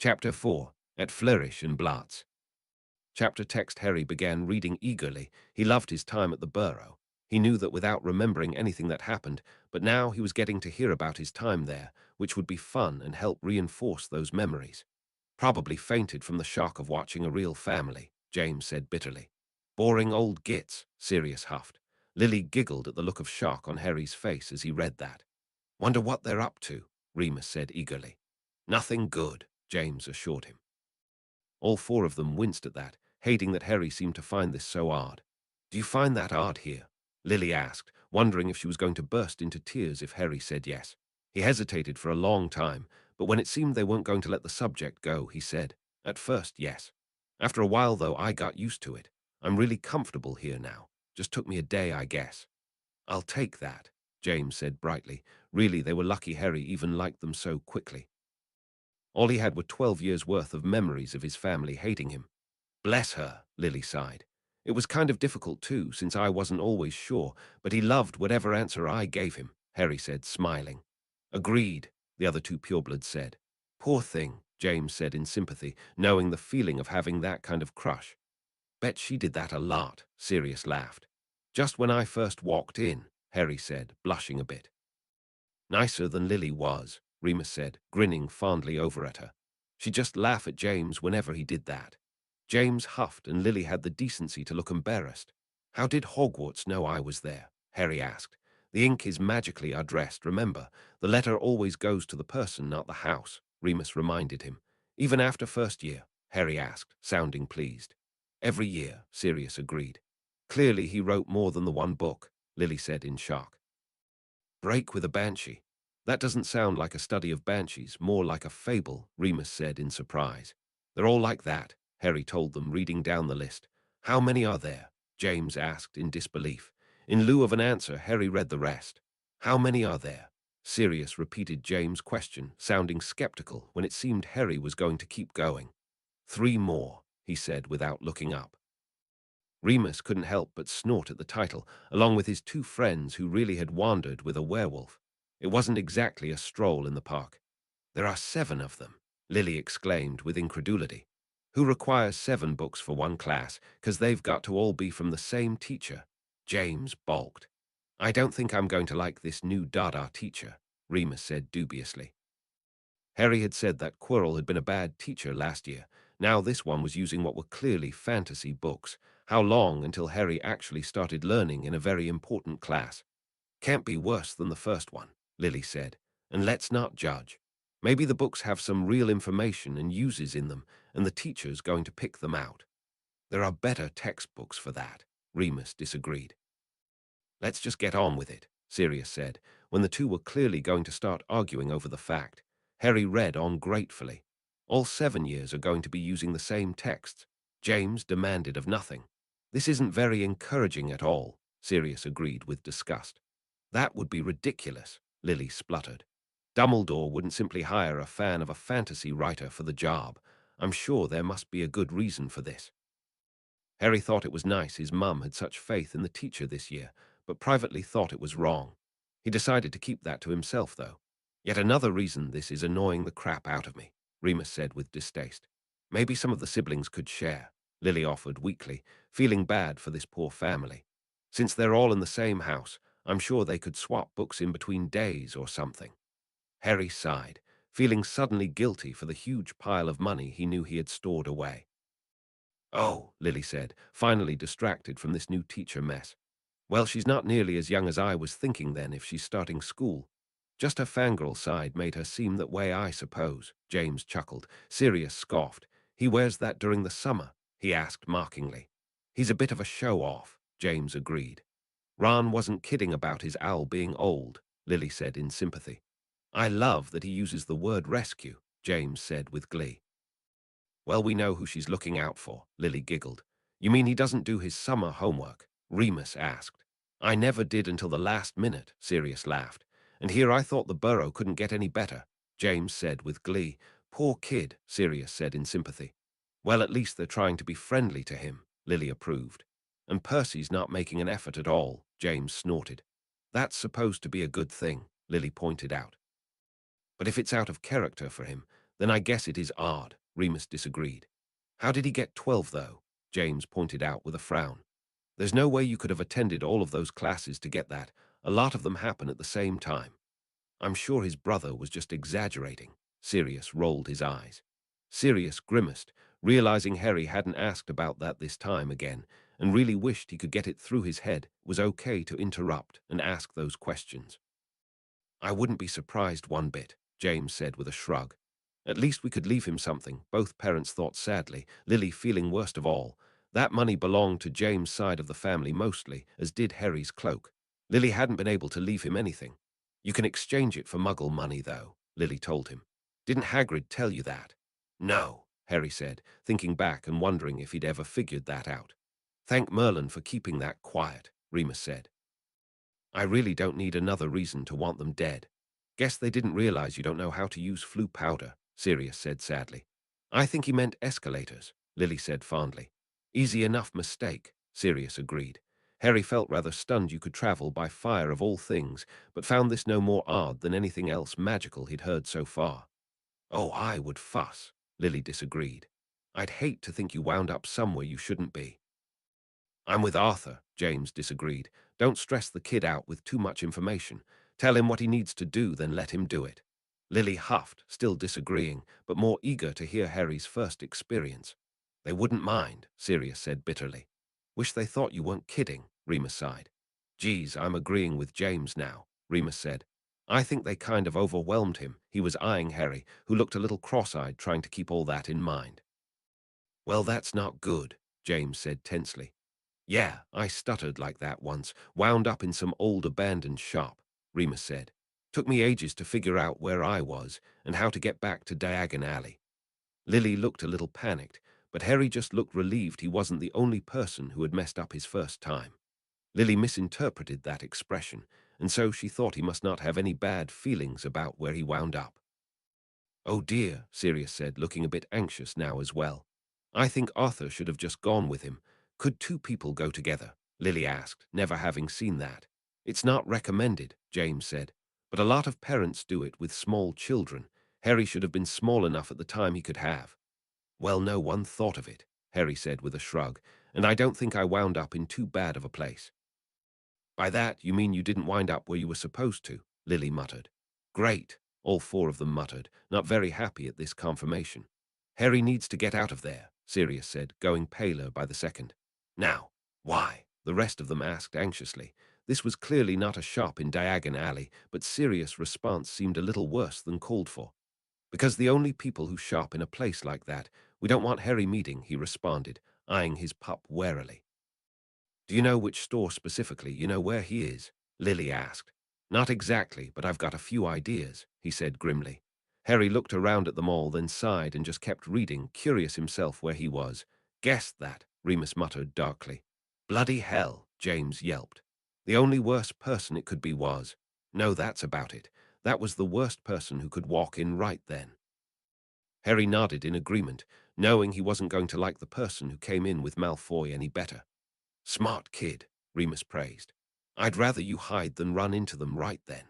Chapter 4. At Flourish and Blatz. Chapter text. Harry began reading eagerly. He loved his time at the Burrow. He knew that without remembering anything that happened, but now he was getting to hear about his time there, which would be fun and help reinforce those memories. Probably fainted from the shock of watching a real family, James said bitterly. Boring old gits, Sirius huffed. Lily giggled at the look of shock on Harry's face as he read that. Wonder what they're up to, Remus said eagerly. Nothing good, James assured him. All four of them winced at that, hating that Harry seemed to find this so odd. Do you find that odd here? Lily asked, wondering if she was going to burst into tears if Harry said yes. He hesitated for a long time, but when it seemed they weren't going to let the subject go, he said, at first, yes. After a while, though, I got used to it. I'm really comfortable here now. Just took me a day, I guess. I'll take that, James said brightly. Really, they were lucky Harry even liked them so quickly. All he had were 12 years' worth of memories of his family hating him. Bless her, Lily sighed. It was kind of difficult too, since I wasn't always sure, but he loved whatever answer I gave him, Harry said, smiling. Agreed, the other two purebloods said. Poor thing, James said in sympathy, knowing the feeling of having that kind of crush. Bet she did that a lot, Sirius laughed. Just when I first walked in, Harry said, blushing a bit. Nicer than Lily was, Remus said, grinning fondly over at her. She'd just laugh at James whenever he did that. James huffed and Lily had the decency to look embarrassed. How did Hogwarts know I was there? Harry asked. The ink is magically addressed, remember. The letter always goes to the person, not the house, Remus reminded him. Even after first year, Harry asked, sounding pleased. Every year, Sirius agreed. Clearly he wrote more than the one book, Lily said in shock. Break with a banshee. That doesn't sound like a study of banshees, more like a fable, Remus said in surprise. They're all like that, Harry told them, reading down the list. How many are there? James asked in disbelief. In lieu of an answer, Harry read the rest. How many are there? Sirius repeated James' question, sounding skeptical when it seemed Harry was going to keep going. 3 more, he said without looking up. Remus couldn't help but snort at the title, along with his two friends who really had wandered with a werewolf. It wasn't exactly a stroll in the park. There are 7 of them, Lily exclaimed with incredulity. Who requires 7 books for one class, 'cause they've got to all be from the same teacher? James balked. I don't think I'm going to like this new Dada teacher, Remus said dubiously. Harry had said that Quirrell had been a bad teacher last year. Now this one was using what were clearly fantasy books. How long until Harry actually started learning in a very important class? Can't be worse than the first one, Lily said. And let's not judge. Maybe the books have some real information and uses in them, and the teacher's going to pick them out. There are better textbooks for that, Remus disagreed. Let's just get on with it, Sirius said, when the two were clearly going to start arguing over the fact. Harry read on gratefully. All 7 years are going to be using the same texts. James demanded of nothing. This isn't very encouraging at all, Sirius agreed with disgust. That would be ridiculous, Lily spluttered. Dumbledore wouldn't simply hire a fan of a fantasy writer for the job. I'm sure there must be a good reason for this. Harry thought it was nice his mum had such faith in the teacher this year, but privately thought it was wrong. He decided to keep that to himself, though. Yet another reason this is annoying the crap out of me, Remus said with distaste. Maybe some of the siblings could share, Lily offered weakly, feeling bad for this poor family. Since they're all in the same house, I'm sure they could swap books in between days or something. Harry sighed, feeling suddenly guilty for the huge pile of money he knew he had stored away. Oh, Lily said, finally distracted from this new teacher mess. Well, she's not nearly as young as I was thinking then if she's starting school. Just her fangirl side made her seem that way, I suppose, James chuckled. Sirius scoffed. He wears that during the summer, he asked mockingly. He's a bit of a show-off, James agreed. Ron wasn't kidding about his owl being old, Lily said in sympathy. I love that he uses the word rescue, James said with glee. Well, we know who she's looking out for, Lily giggled. You mean he doesn't do his summer homework? Remus asked. I never did until the last minute, Sirius laughed. And here I thought the Burrow couldn't get any better, James said with glee. Poor kid, Sirius said in sympathy. Well, at least they're trying to be friendly to him, Lily approved. And Percy's not making an effort at all, James snorted. That's supposed to be a good thing, Lily pointed out. But if it's out of character for him, Then I guess it is odd, Remus disagreed. How did he get 12, though? James pointed out with a frown. There's no way you could have attended all of those classes to get that. A lot of them happen at the same time. I'm sure his brother was just exaggerating. Sirius rolled his eyes. Sirius grimaced, realizing Harry hadn't asked about that this time again, and really wished he could get it through his head it was okay to interrupt and ask those questions. I wouldn't be surprised one bit, James said with a shrug. At least we could leave him something, both parents thought sadly, Lily feeling worst of all. That money belonged to James' side of the family mostly, as did Harry's cloak. Lily hadn't been able to leave him anything. You can exchange it for Muggle money, though, Lily told him. Didn't Hagrid tell you that? No, Harry said, thinking back and wondering if he'd ever figured that out. Thank Merlin for keeping that quiet, Remus said. I really don't need another reason to want them dead. Guess they didn't realize you don't know how to use flue powder, Sirius said sadly. I think he meant escalators, Lily said fondly. Easy enough mistake, Sirius agreed. Harry felt rather stunned you could travel by fire of all things, but found this no more odd than anything else magical he'd heard so far. Oh, I would fuss, Lily disagreed. I'd hate to think you wound up somewhere you shouldn't be. I'm with Arthur, James disagreed. Don't stress the kid out with too much information. Tell him what he needs to do, then let him do it. Lily huffed, still disagreeing, but more eager to hear Harry's first experience. They wouldn't mind, Sirius said bitterly. Wish they thought you weren't kidding, Remus sighed. Geez, I'm agreeing with James now, Remus said. I think they kind of overwhelmed him. He was eyeing Harry, who looked a little cross-eyed, trying to keep all that in mind. Well, that's not good, James said tensely. Yeah, I stuttered like that once, wound up in some old abandoned shop, Remus said. Took me ages to figure out where I was and how to get back to Diagon Alley. Lily looked a little panicked, but Harry just looked relieved he wasn't the only person who had messed up his first time. Lily misinterpreted that expression, and so she thought he must not have any bad feelings about where he wound up. Oh dear, Sirius said, looking a bit anxious now as well. I think Arthur should have just gone with him. Could two people go together? Lily asked, never having seen that. It's not recommended, James said, but a lot of parents do it with small children. Harry should have been small enough at the time he could have. Well, no one thought of it, Harry said with a shrug, and I don't think I wound up in too bad of a place. By that, you mean you didn't wind up where you were supposed to, Lily muttered. Great, all four of them muttered, not very happy at this confirmation. Harry needs to get out of there, Sirius said, going paler by the second. Now, why? The rest of them asked anxiously. This was clearly not a shop in Diagon Alley, but Sirius' response seemed a little worse than called for. Because the only people who shop in a place like that, we don't want Harry meeting, he responded, eyeing his pup warily. Do you know which store specifically? You know where he is? Lily asked. Not exactly, but I've got a few ideas, he said grimly. Harry looked around at them all, then sighed and just kept reading, curious himself where he was. Guessed that, Remus muttered darkly. Bloody hell, James yelped. The only worst person it could be was. No, that's about it. That was the worst person who could walk in right then. Harry nodded in agreement, knowing he wasn't going to like the person who came in with Malfoy any better. Smart kid, Remus praised. I'd rather you hide than run into them right then.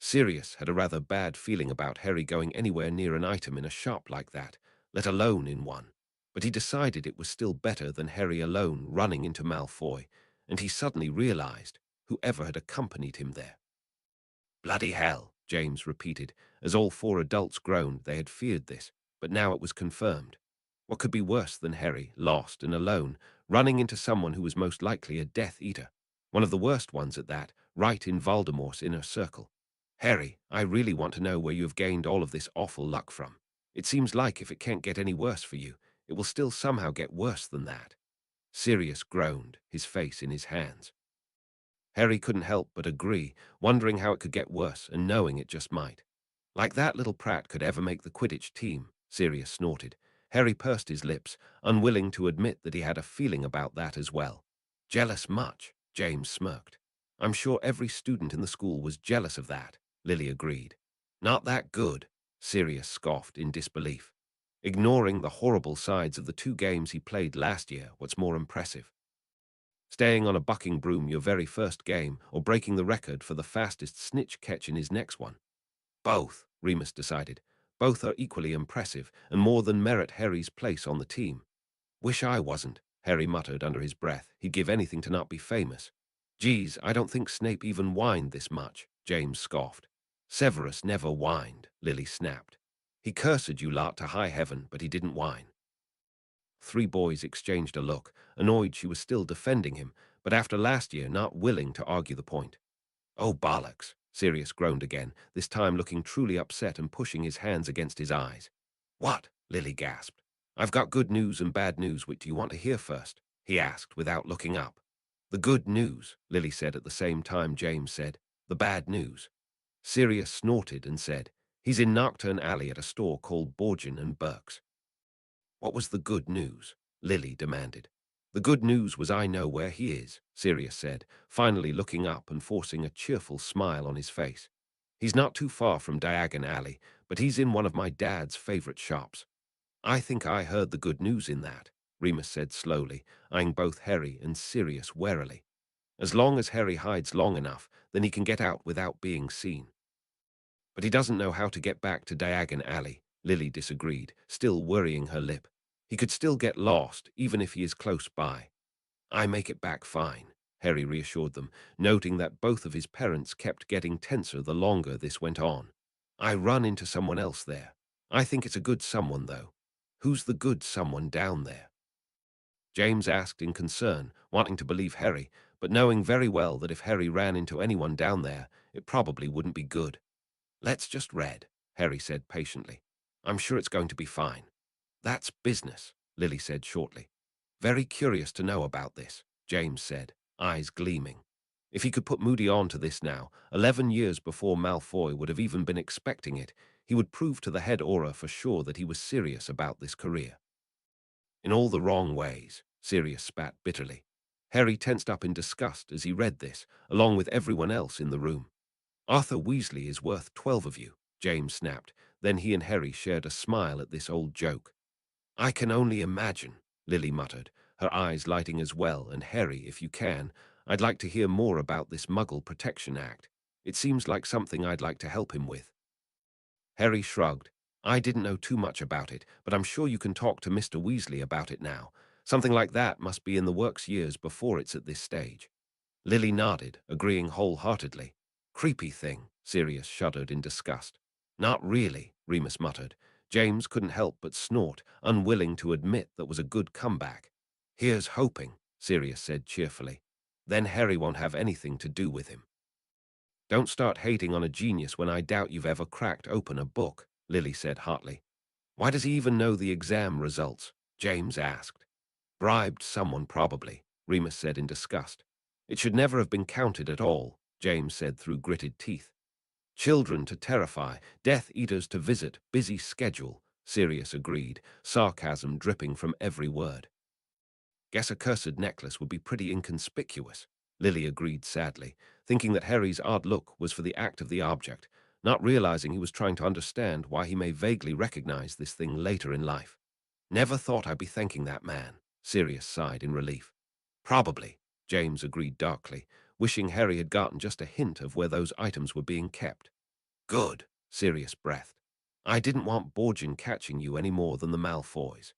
Sirius had a rather bad feeling about Harry going anywhere near an item in a shop like that, let alone in one. But he decided it was still better than Harry alone running into Malfoy, and he suddenly realized whoever had accompanied him there. Bloody hell, James repeated. As all four adults groaned, they had feared this, but now it was confirmed. What could be worse than Harry, lost and alone, running into someone who was most likely a Death Eater? One of the worst ones at that, right in Voldemort's inner circle. Harry, I really want to know where you have gained all of this awful luck from. It seems like if it can't get any worse for you, it will still somehow get worse than that. Sirius groaned, his face in his hands. Harry couldn't help but agree, wondering how it could get worse and knowing it just might. Like that little prat could ever make the Quidditch team, Sirius snorted. Harry pursed his lips, unwilling to admit that he had a feeling about that as well. Jealous much, James smirked. I'm sure every student in the school was jealous of that, Lily agreed. Not that good, Sirius scoffed in disbelief. Ignoring the horrible sides of the two games he played last year, what's more impressive? Staying on a bucking broom your very first game, or breaking the record for the fastest snitch catch in his next one? Both, Remus decided. Both are equally impressive and more than merit Harry's place on the team. Wish I wasn't, Harry muttered under his breath. He'd give anything to not be famous. Geez, I don't think Snape even whined this much, James scoffed. Severus never whined, Lily snapped. He cursed you lot to high heaven, but he didn't whine. Three boys exchanged a look, annoyed she was still defending him, but after last year not willing to argue the point. Oh, bollocks, Sirius groaned again, this time looking truly upset and pushing his hands against his eyes. What? Lily gasped. I've got good news and bad news. Which do you want to hear first? He asked without looking up. The good news, Lily said at the same time James said. The bad news. Sirius snorted and said, he's in Knockturn Alley at a store called Borgin and Burke's. What was the good news? Lily demanded. The good news was I know where he is, Sirius said, finally looking up and forcing a cheerful smile on his face. He's not too far from Diagon Alley, but he's in one of my dad's favorite shops. I think I heard the good news in that, Remus said slowly, eyeing both Harry and Sirius warily. As long as Harry hides long enough, then he can get out without being seen. But he doesn't know how to get back to Diagon Alley, Lily disagreed, still worrying her lip. He could still get lost, even if he is close by. I make it back fine, Harry reassured them, noting that both of his parents kept getting tenser the longer this went on. I run into someone else there. I think it's a good someone, though. Who's the good someone down there? James asked in concern, wanting to believe Harry, but knowing very well that if Harry ran into anyone down there, it probably wouldn't be good. Let's just read, Harry said patiently. I'm sure it's going to be fine. That's business, Lily said shortly. Very curious to know about this, James said, eyes gleaming. If he could put Moody on to this now, 11 years before Malfoy would have even been expecting it, he would prove to the head Auror for sure that he was serious about this career. In all the wrong ways, Sirius spat bitterly. Harry tensed up in disgust as he read this, along with everyone else in the room. Arthur Weasley is worth 12 of you, James snapped. Then he and Harry shared a smile at this old joke. I can only imagine, Lily muttered, her eyes lighting as well, and Harry, if you can, I'd like to hear more about this Muggle Protection Act. It seems like something I'd like to help him with. Harry shrugged. I didn't know too much about it, but I'm sure you can talk to Mr. Weasley about it now. Something like that must be in the works years before it's at this stage. Lily nodded, agreeing wholeheartedly. Creepy thing, Sirius shuddered in disgust. Not really, Remus muttered. James couldn't help but snort, unwilling to admit that was a good comeback. Here's hoping, Sirius said cheerfully. Then Harry won't have anything to do with him. Don't start hating on a genius when I doubt you've ever cracked open a book, Lily said hotly. Why does he even know the exam results? James asked. Bribed someone probably, Remus said in disgust. It should never have been counted at all, James said through gritted teeth. Children to terrify, Death Eaters to visit, busy schedule, Sirius agreed, sarcasm dripping from every word. Guess a cursed necklace would be pretty inconspicuous, Lily agreed sadly, thinking that Harry's odd look was for the act of the object, not realizing he was trying to understand why he may vaguely recognize this thing later in life. Never thought I'd be thanking that man, Sirius sighed in relief. Probably, James agreed darkly, wishing Harry had gotten just a hint of where those items were being kept. Good, Sirius breathed. I didn't want Borgin catching you any more than the Malfoys.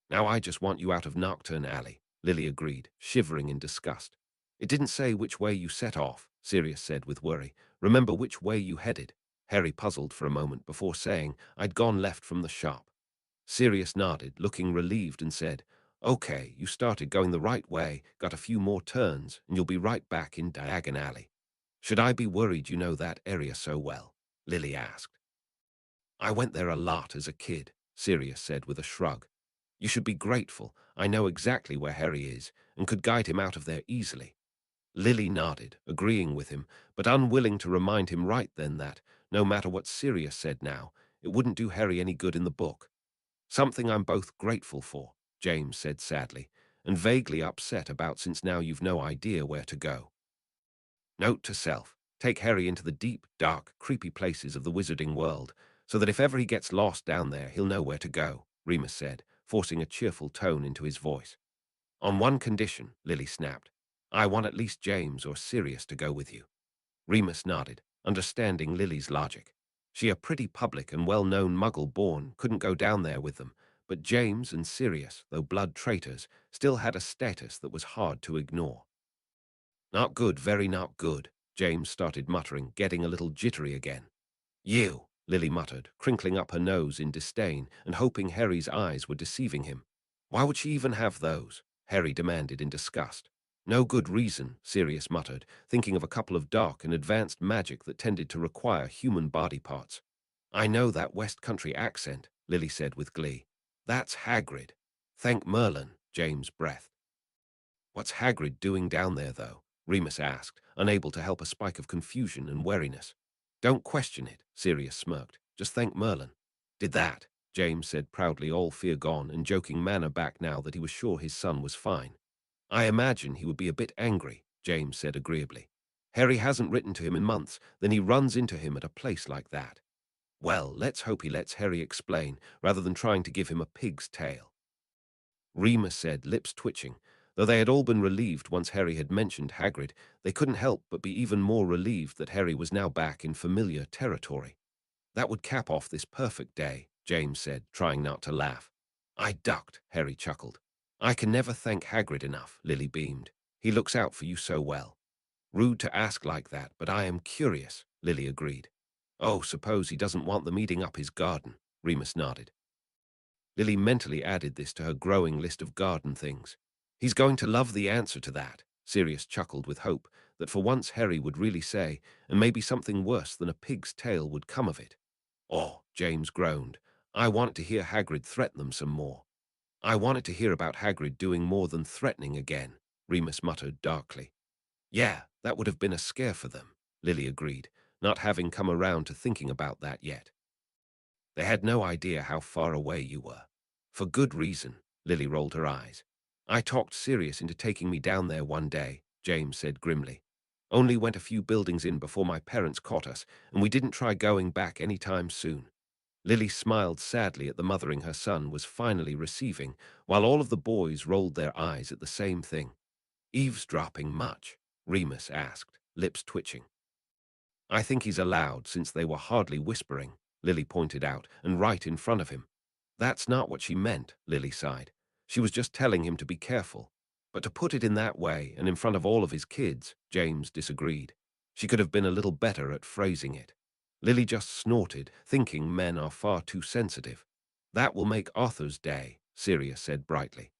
Now I just want you out of Knockturn Alley, Lily agreed, shivering in disgust. It didn't say which way you set off, Sirius said with worry. Remember which way you headed. Harry puzzled for a moment before saying, I'd gone left from the shop. Sirius nodded, looking relieved, and said, Okay, you started going the right way, got a few more turns, and you'll be right back in Diagon Alley. Should I be worried you know that area so well? Lily asked. I went there a lot as a kid, Sirius said with a shrug. You should be grateful. I know exactly where Harry is, and could guide him out of there easily. Lily nodded, agreeing with him, but unwilling to remind him right then that, no matter what Sirius said now, it wouldn't do Harry any good in the book. Something I'm both grateful for, James said sadly, and vaguely upset about since now you've no idea where to go. Note to self, take Harry into the deep, dark, creepy places of the wizarding world, so that if ever he gets lost down there, he'll know where to go, Remus said, forcing a cheerful tone into his voice. On one condition, Lily snapped. I want at least James or Sirius to go with you. Remus nodded, understanding Lily's logic. She, a pretty public and well-known muggle-born, couldn't go down there with them, but James and Sirius, though blood traitors, still had a status that was hard to ignore. Not good, very not good, James started muttering, getting a little jittery again. You, Lily muttered, crinkling up her nose in disdain and hoping Harry's eyes were deceiving him. Why would she even have those? Harry demanded in disgust. No good reason, Sirius muttered, thinking of a couple of dark and advanced magic that tended to require human body parts. I know that West Country accent, Lily said with glee. That's Hagrid. Thank Merlin, James breathed. What's Hagrid doing down there, though? Remus asked, unable to help a spike of confusion and wariness. Don't question it, Sirius smirked. Just thank Merlin. Did that, James said proudly, all fear gone and joking manner back now that he was sure his son was fine. I imagine he would be a bit angry, James said agreeably. Harry hasn't written to him in months, then he runs into him at a place like that. Well, let's hope he lets Harry explain, rather than trying to give him a pig's tail. Remus said, lips twitching. Though they had all been relieved once Harry had mentioned Hagrid, they couldn't help but be even more relieved that Harry was now back in familiar territory. That would cap off this perfect day, James said, trying not to laugh. I ducked, Harry chuckled. I can never thank Hagrid enough, Lily beamed. He looks out for you so well. Rude to ask like that, but I am curious, Lily agreed. Oh, suppose he doesn't want them eating up his garden, Remus nodded. Lily mentally added this to her growing list of garden things. He's going to love the answer to that, Sirius chuckled with hope that for once Harry would really say, and maybe something worse than a pig's tail would come of it. Oh, James groaned. I wanted to hear Hagrid threaten them some more. I wanted to hear about Hagrid doing more than threatening again, Remus muttered darkly. Yeah, that would have been a scare for them, Lily agreed, not having come around to thinking about that yet. They had no idea how far away you were. For good reason, Lily rolled her eyes. I talked Sirius into taking me down there one day, James said grimly. Only went a few buildings in before my parents caught us, and we didn't try going back any time soon. Lily smiled sadly at the mothering her son was finally receiving, while all of the boys rolled their eyes at the same thing. Eavesdropping much? Remus asked, lips twitching. I think he's allowed, since they were hardly whispering, Lily pointed out, and right in front of him. That's not what she meant, Lily sighed. She was just telling him to be careful. But to put it in that way, and in front of all of his kids, James disagreed. She could have been a little better at phrasing it. Lily just snorted, thinking men are far too sensitive. That will make Arthur's day, Sirius said brightly.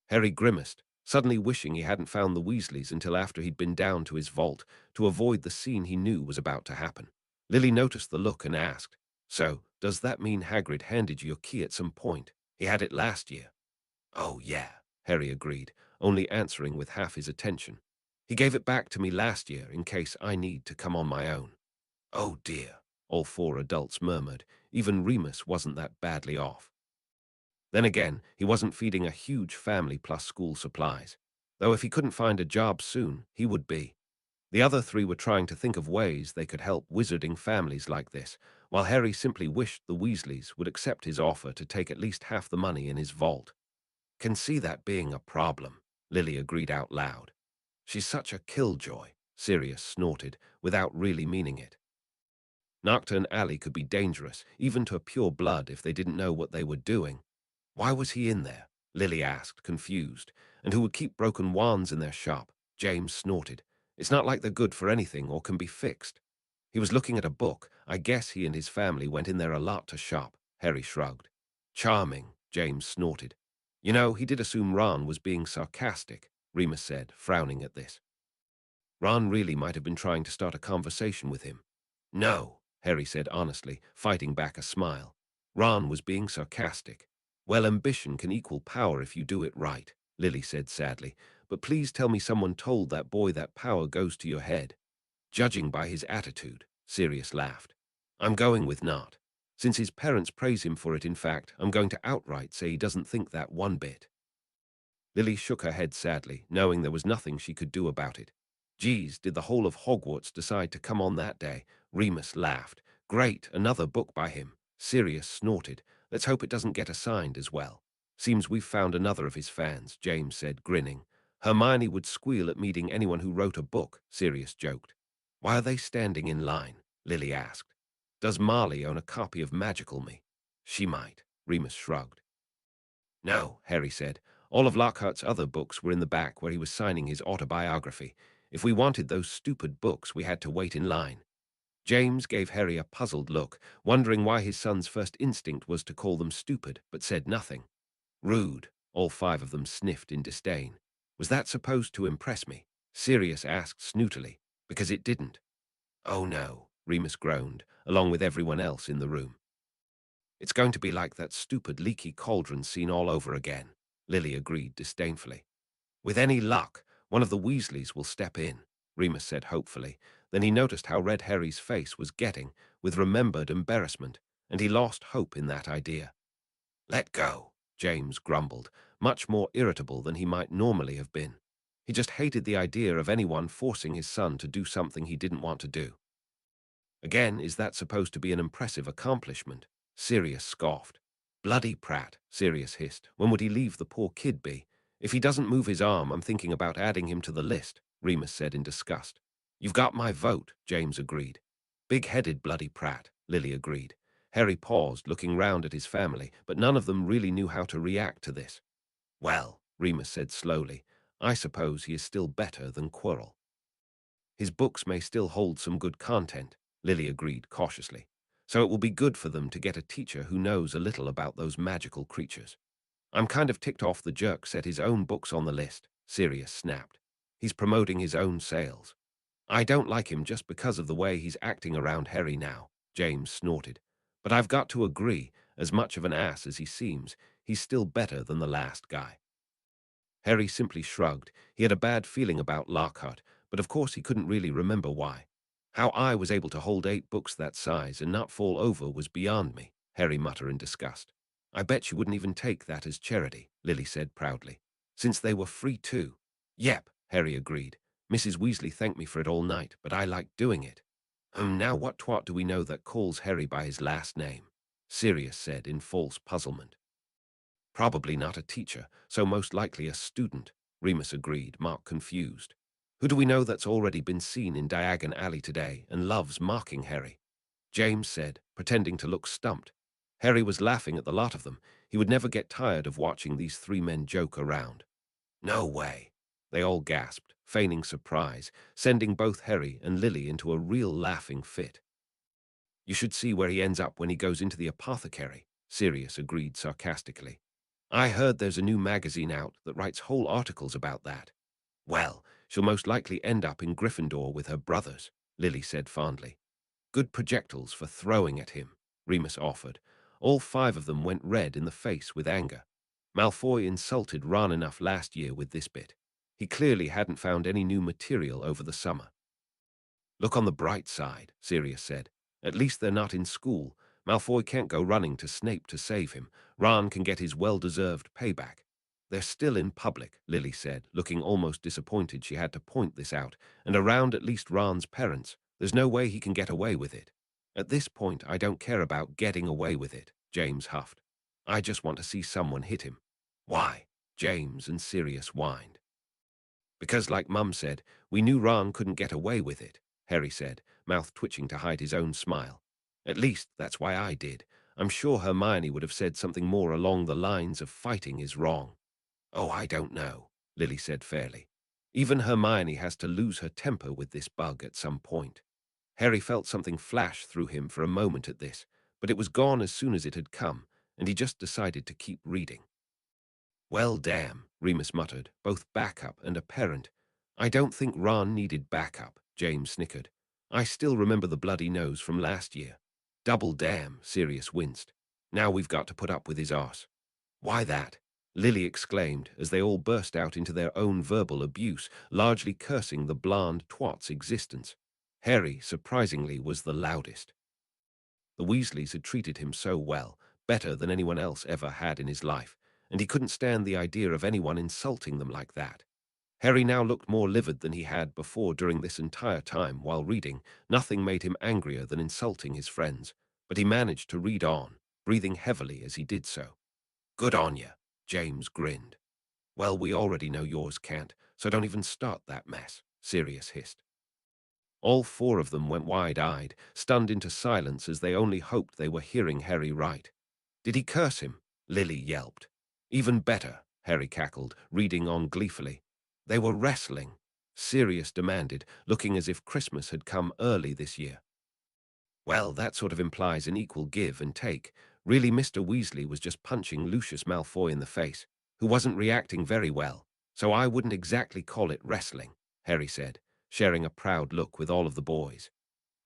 Harry grimaced, suddenly wishing he hadn't found the Weasleys until after he'd been down to his vault to avoid the scene he knew was about to happen. Lily noticed the look and asked, So, does that mean Hagrid handed you your key at some point? He had it last year. Oh, yeah, Harry agreed, only answering with half his attention. He gave it back to me last year in case I need to come on my own. Oh, dear, all four adults murmured. Even Remus wasn't that badly off. Then again, he wasn't feeding a huge family plus school supplies, though if he couldn't find a job soon, he would be. The other three were trying to think of ways they could help wizarding families like this, while Harry simply wished the Weasleys would accept his offer to take at least half the money in his vault. Can see that being a problem, Lily agreed out loud. She's such a killjoy, Sirius snorted, without really meaning it. Nocta and Ali could be dangerous, even to a pure blood if they didn't know what they were doing. Why was he in there? Lily asked, confused. And who would keep broken wands in their shop? James snorted. It's not like they're good for anything or can be fixed. He was looking at a book. I guess he and his family went in there a lot to shop. Harry shrugged. Charming, James snorted. You know, he did assume Ron was being sarcastic, Remus said, frowning at this. Ron really might have been trying to start a conversation with him. No, Harry said honestly, fighting back a smile. Ron was being sarcastic. Well, ambition can equal power if you do it right, Lily said sadly, but please tell me someone told that boy that power goes to your head. Judging by his attitude, Sirius laughed. I'm going with not. Since his parents praise him for it, in fact, I'm going to outright say he doesn't think that one bit. Lily shook her head sadly, knowing there was nothing she could do about it. Geez, did the whole of Hogwarts decide to come on that day? Remus laughed. Great, another book by him. Sirius snorted. Let's hope it doesn't get assigned as well. Seems we've found another of his fans, James said, grinning. Hermione would squeal at meeting anyone who wrote a book, Sirius joked. Why are they standing in line? Lily asked. Does Marley own a copy of Magical Me? She might, Remus shrugged. No, Harry said. All of Lockhart's other books were in the back where he was signing his autobiography. If we wanted those stupid books, we had to wait in line. James gave Harry a puzzled look, wondering why his son's first instinct was to call them stupid, but said nothing. Rude, all five of them sniffed in disdain. Was that supposed to impress me? Sirius asked snootily, because it didn't. Oh no, Remus groaned, along with everyone else in the room. It's going to be like that stupid leaky cauldron scene all over again, Lily agreed disdainfully. With any luck, one of the Weasleys will step in, Remus said hopefully. Then he noticed how red Harry's face was getting, with remembered embarrassment, and he lost hope in that idea. Let go, James grumbled, much more irritable than he might normally have been. He just hated the idea of anyone forcing his son to do something he didn't want to do. Again, is that supposed to be an impressive accomplishment? Sirius scoffed. Bloody Pratt, Sirius hissed. When would he leave the poor kid be? If he doesn't move his arm, I'm thinking about adding him to the list, Remus said in disgust. You've got my vote, James agreed. Big-headed bloody Pratt, Lily agreed. Harry paused, looking round at his family, but none of them really knew how to react to this. Well, Remus said slowly, I suppose he is still better than Quirrell. His books may still hold some good content, Lily agreed cautiously. So it will be good for them to get a teacher who knows a little about those magical creatures. I'm kind of ticked off the jerk set his own books on the list, Sirius snapped. He's promoting his own sales. I don't like him just because of the way he's acting around Harry now, James snorted. But I've got to agree, as much of an ass as he seems, he's still better than the last guy. Harry simply shrugged. He had a bad feeling about Lockhart, but of course he couldn't really remember why. How I was able to hold 8 books that size and not fall over was beyond me, Harry muttered in disgust. I bet you wouldn't even take that as charity, Lily said proudly. Since they were free too. Yep, Harry agreed. Mrs. Weasley thanked me for it all night, but I liked doing it. Now what twat do we know that calls Harry by his last name? Sirius said in false puzzlement. Probably not a teacher, so most likely a student, Remus agreed, Mark confused. Who do we know that's already been seen in Diagon Alley today and loves mocking Harry? James said, pretending to look stumped. Harry was laughing at the lot of them. He would never get tired of watching these 3 men joke around. No way. They all gasped, feigning surprise, sending both Harry and Lily into a real laughing fit. You should see where he ends up when he goes into the apothecary, Sirius agreed sarcastically. I heard there's a new magazine out that writes whole articles about that. Well, she'll most likely end up in Gryffindor with her brothers, Lily said fondly. Good projectiles for throwing at him, Remus offered. All 5 of them went red in the face with anger. Malfoy insulted Ron enough last year with this bit. He clearly hadn't found any new material over the summer. Look on the bright side, Sirius said. At least they're not in school. Malfoy can't go running to Snape to save him. Ron can get his well-deserved payback. They're still in public, Lily said, looking almost disappointed she had to point this out, and around at least Ron's parents. There's no way he can get away with it. At this point, I don't care about getting away with it, James huffed. I just want to see someone hit him. Why? James and Sirius whined. Because, like Mum said, we knew Ron couldn't get away with it, Harry said, mouth twitching to hide his own smile. At least, that's why I did. I'm sure Hermione would have said something more along the lines of fighting is wrong. Oh, I don't know, Lily said fairly. Even Hermione has to lose her temper with this bug at some point. Harry felt something flash through him for a moment at this, but it was gone as soon as it had come, and he just decided to keep reading. Well, damn, Remus muttered, both backup and apparent. I don't think Ron needed backup, James snickered. I still remember the bloody nose from last year. Double damn, Sirius winced. Now we've got to put up with his arse. Why that? Lily exclaimed as they all burst out into their own verbal abuse, largely cursing the blonde twat's existence. Harry, surprisingly, was the loudest. The Weasleys had treated him so well, better than anyone else ever had in his life, and he couldn't stand the idea of anyone insulting them like that. Harry now looked more livid than he had before during this entire time while reading. Nothing made him angrier than insulting his friends, but he managed to read on, breathing heavily as he did so. Good on ya, James grinned. Well, we already know yours can't, so don't even start that mess, Sirius hissed. All four of them went wide-eyed, stunned into silence as they only hoped they were hearing Harry right. "Did he curse him?" Lily yelped. "Even better," Harry cackled, reading on gleefully. "They were wrestling," Sirius demanded, looking as if Christmas had come early this year. "Well, that sort of implies an equal give and take. Really, Mr. Weasley was just punching Lucius Malfoy in the face, who wasn't reacting very well, so I wouldn't exactly call it wrestling," Harry said, sharing a proud look with all of the boys.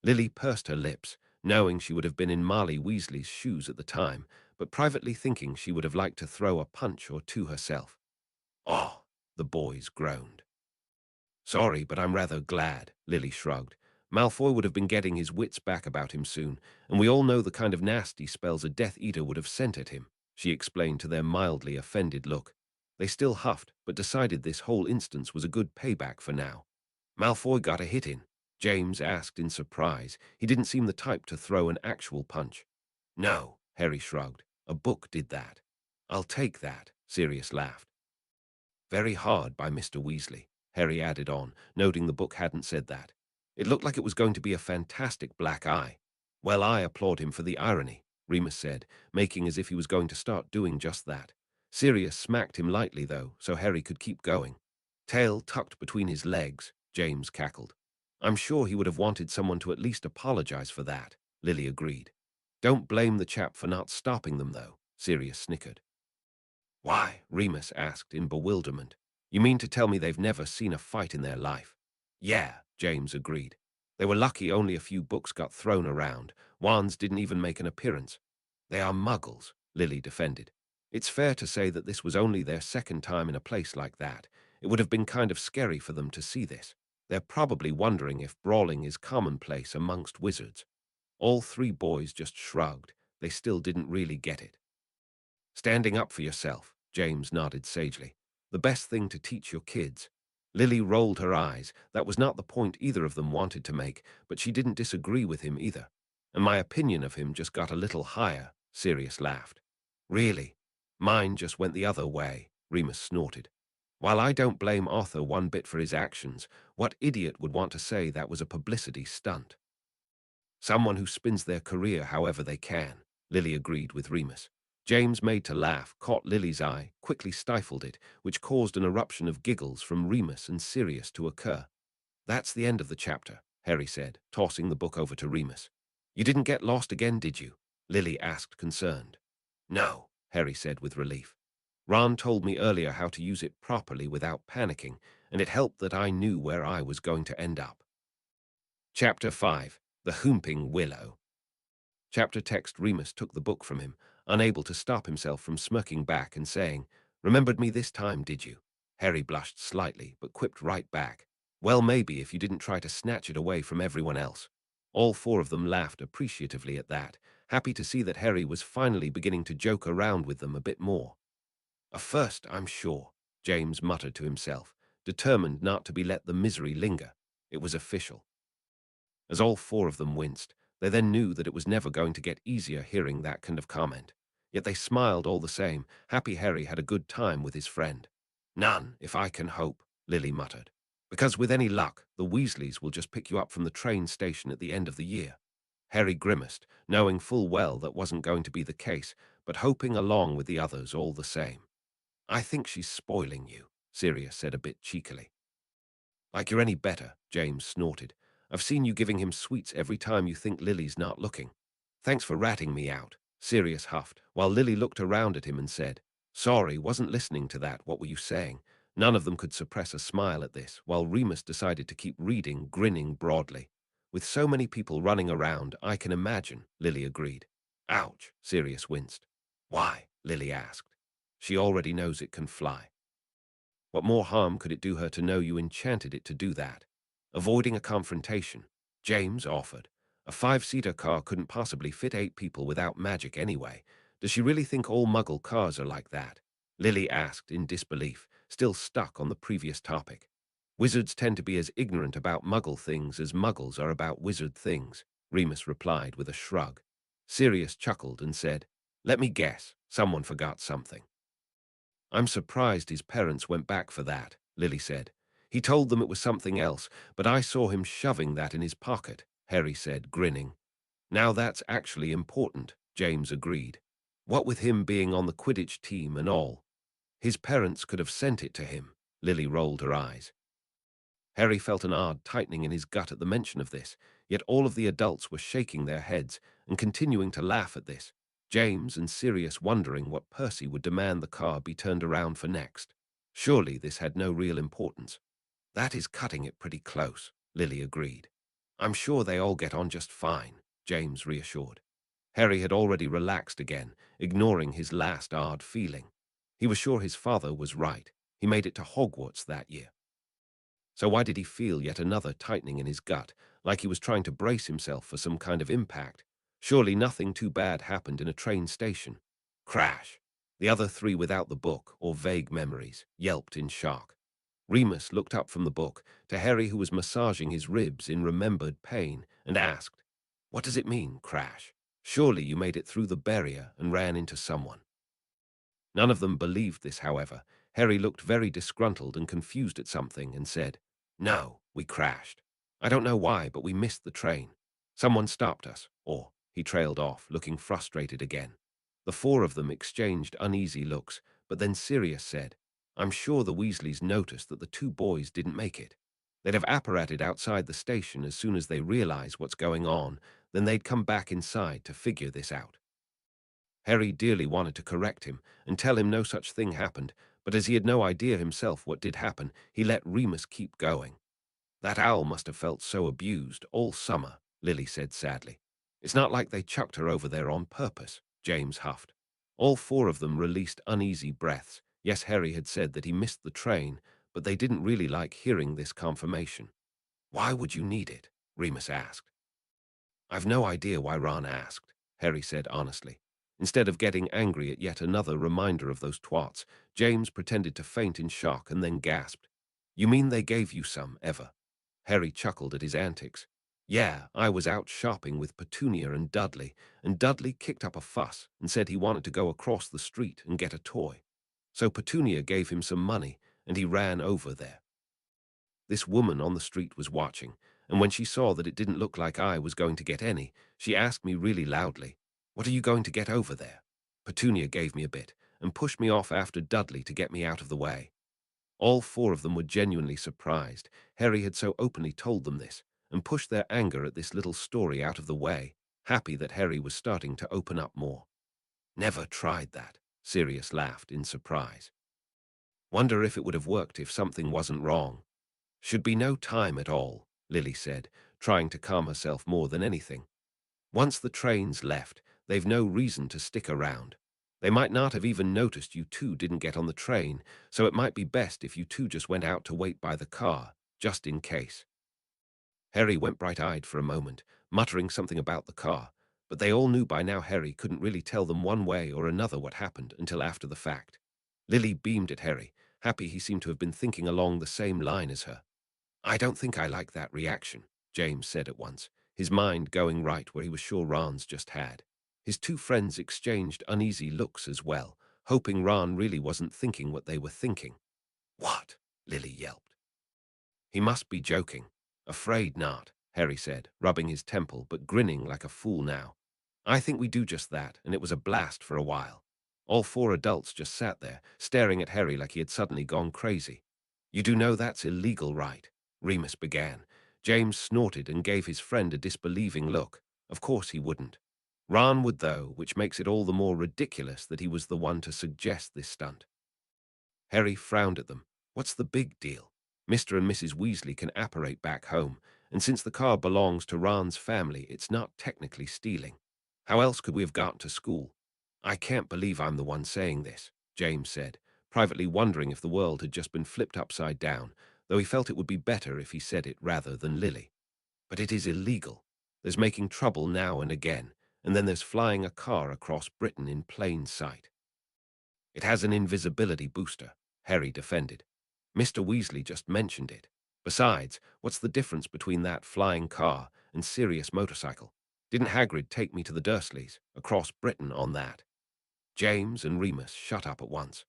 Lily pursed her lips, knowing she would have been in Marley Weasley's shoes at the time, but privately thinking she would have liked to throw a punch or two herself. "Oh," the boys groaned. "Sorry, but I'm rather glad," Lily shrugged. "Malfoy would have been getting his wits back about him soon, and we all know the kind of nasty spells a Death Eater would have sent at him," she explained to their mildly offended look. They still huffed, but decided this whole instance was a good payback for now. "Malfoy got a hit in?" James asked in surprise. He didn't seem the type to throw an actual punch. "No," Harry shrugged. "A book did that." "I'll take that," Sirius laughed. "Very hard by Mr. Weasley," Harry added on, noting the book hadn't said that. "It looked like it was going to be a fantastic black eye." "Well, I applaud him for the irony," Remus said, making as if he was going to start doing just that. Sirius smacked him lightly, though, so Harry could keep going. "Tail tucked between his legs," James cackled. "I'm sure he would have wanted someone to at least apologize for that," Lily agreed. "Don't blame the chap for not stopping them, though," Sirius snickered. "Why?" Remus asked in bewilderment. "You mean to tell me they've never seen a fight in their life?" "Yeah," James agreed. "They were lucky only a few books got thrown around. Wands didn't even make an appearance." "They are muggles," Lily defended. "It's fair to say that this was only their second time in a place like that. It would have been kind of scary for them to see this. They're probably wondering if brawling is commonplace amongst wizards." All three boys just shrugged. They still didn't really get it. "Standing up for yourself," James nodded sagely. "The best thing to teach your kids." Lily rolled her eyes. That was not the point either of them wanted to make, but she didn't disagree with him either. "And my opinion of him just got a little higher," Sirius laughed. "Really? Mine just went the other way," Remus snorted. "While I don't blame Arthur one bit for his actions, what idiot would want to say that was a publicity stunt?" "Someone who spins their career however they can," Lily agreed with Remus. James, made to laugh, caught Lily's eye, quickly stifled it, which caused an eruption of giggles from Remus and Sirius to occur. "That's the end of the chapter," Harry said, tossing the book over to Remus. "You didn't get lost again, did you?" Lily asked, concerned. "No," Harry said with relief. "Ron told me earlier how to use it properly without panicking, and it helped that I knew where I was going to end up." Chapter 5. The Whomping Willow. Chapter text. Remus took the book from him, unable to stop himself from smirking back and saying, "Remembered me this time, did you?" Harry blushed slightly, but quipped right back, "Well, maybe if you didn't try to snatch it away from everyone else." All four of them laughed appreciatively at that, happy to see that Harry was finally beginning to joke around with them a bit more. "A first, I'm sure," James muttered to himself, determined not to be let the misery linger. It was official. As all four of them winced, they then knew that it was never going to get easier hearing that kind of comment. Yet they smiled all the same, happy Harry had a good time with his friend. "None, if I can hope," Lily muttered. "Because with any luck, the Weasleys will just pick you up from the train station at the end of the year." Harry grimaced, knowing full well that wasn't going to be the case, but hoping along with the others all the same. "I think she's spoiling you," Sirius said a bit cheekily. "Like you're any better," James snorted. "I've seen you giving him sweets every time you think Lily's not looking." "Thanks for ratting me out," Sirius huffed, while Lily looked around at him and said, "Sorry, wasn't listening to that. What were you saying?" None of them could suppress a smile at this, while Remus decided to keep reading, grinning broadly. "With so many people running around, I can imagine," Lily agreed. "Ouch," Sirius winced. "Why?" Lily asked. "She already knows it can fly." "What more harm could it do her to know you enchanted it to do that?" Avoiding a confrontation, James offered. "A five-seater car couldn't possibly fit 8 people without magic anyway. Does she really think all Muggle cars are like that?" Lily asked in disbelief, still stuck on the previous topic. "Wizards tend to be as ignorant about Muggle things as Muggles are about wizard things," Remus replied with a shrug. Sirius chuckled and said, "Let me guess, someone forgot something." "I'm surprised his parents went back for that," Lily said. He told them it was something else, but I saw him shoving that in his pocket, Harry said, grinning. Now that's actually important, James agreed. What with him being on the Quidditch team and all. His parents could have sent it to him. Lily rolled her eyes. Harry felt an odd tightening in his gut at the mention of this, yet all of the adults were shaking their heads and continuing to laugh at this, James and Sirius wondering what Percy would demand the car be turned around for next. Surely this had no real importance. That is cutting it pretty close, Lily agreed. I'm sure they all get on just fine, James reassured. Harry had already relaxed again, ignoring his last odd feeling. He was sure his father was right. He made it to Hogwarts that year. So why did he feel yet another tightening in his gut, like he was trying to brace himself for some kind of impact? Surely nothing too bad happened in a train station. Crash! The other three without the book, or vague memories, yelped in shock. Remus looked up from the book to Harry, who was massaging his ribs in remembered pain, and asked, "What does it mean, Crash? Surely you made it through the barrier and ran into someone." None of them believed this, however. Harry looked very disgruntled and confused at something and said, "No, we crashed. I don't know why, but we missed the train. Someone stopped us," or he trailed off, looking frustrated again. The four of them exchanged uneasy looks, but then Sirius said, "I'm sure the Weasleys noticed that the two boys didn't make it. They'd have apparated outside the station as soon as they realize what's going on, then they'd come back inside to figure this out." Harry dearly wanted to correct him and tell him no such thing happened, but as he had no idea himself what did happen, he let Remus keep going. "That owl must have felt so abused all summer," Lily said sadly. "It's not like they chucked her over there on purpose," James huffed. All four of them released uneasy breaths. Yes, Harry had said that he missed the train, but they didn't really like hearing this confirmation. "Why would you need it?" Remus asked. "I've no idea why Ron asked," Harry said honestly. Instead of getting angry at yet another reminder of those twats, James pretended to faint in shock and then gasped, "You mean they gave you some, ever?" Harry chuckled at his antics. "Yeah, I was out shopping with Petunia and Dudley kicked up a fuss and said he wanted to go across the street and get a toy. So Petunia gave him some money, and he ran over there. This woman on the street was watching, and when she saw that it didn't look like I was going to get any, she asked me really loudly, 'What are you going to get over there?' Petunia gave me a bit and pushed me off after Dudley to get me out of the way." All four of them were genuinely surprised. Harry had so openly told them this and pushed their anger at this little story out of the way, happy that Harry was starting to open up more. "Never tried that," Sirius laughed in surprise. "Wonder if it would have worked if something wasn't wrong." "Should be no time at all," Lily said, trying to calm herself more than anything. "Once the train's left, they've no reason to stick around. They might not have even noticed you two didn't get on the train, so it might be best if you two just went out to wait by the car, just in case." Harry went bright-eyed for a moment, muttering something about the car, but they all knew by now Harry couldn't really tell them one way or another what happened until after the fact. Lily beamed at Harry, happy he seemed to have been thinking along the same line as her. "I don't think I like that reaction," James said at once, his mind going right where he was sure Ron's just had. His two friends exchanged uneasy looks as well, hoping Ron really wasn't thinking what they were thinking. "What?" Lily yelped. "He must be joking." "Afraid not," Harry said, rubbing his temple but grinning like a fool now. "I think we do just that, and it was a blast for a while." All four adults just sat there, staring at Harry like he had suddenly gone crazy. "You do know that's illegal, right?" Remus began. James snorted and gave his friend a disbelieving look. Of course he wouldn't. Ron would though, which makes it all the more ridiculous that he was the one to suggest this stunt. Harry frowned at them. "What's the big deal? Mr. and Mrs. Weasley can apparate back home, and since the car belongs to Ron's family, it's not technically stealing. How else could we have gotten to school?" "I can't believe I'm the one saying this," James said, privately wondering if the world had just been flipped upside down, though he felt it would be better if he said it rather than Lily. "But it is illegal. There's making trouble now and again, and then there's flying a car across Britain in plain sight." "It has an invisibility booster," Harry defended. "Mr. Weasley just mentioned it. Besides, what's the difference between that flying car and Sirius motorcycle? Didn't Hagrid take me to the Dursleys, across Britain on that?" James and Remus shut up at once.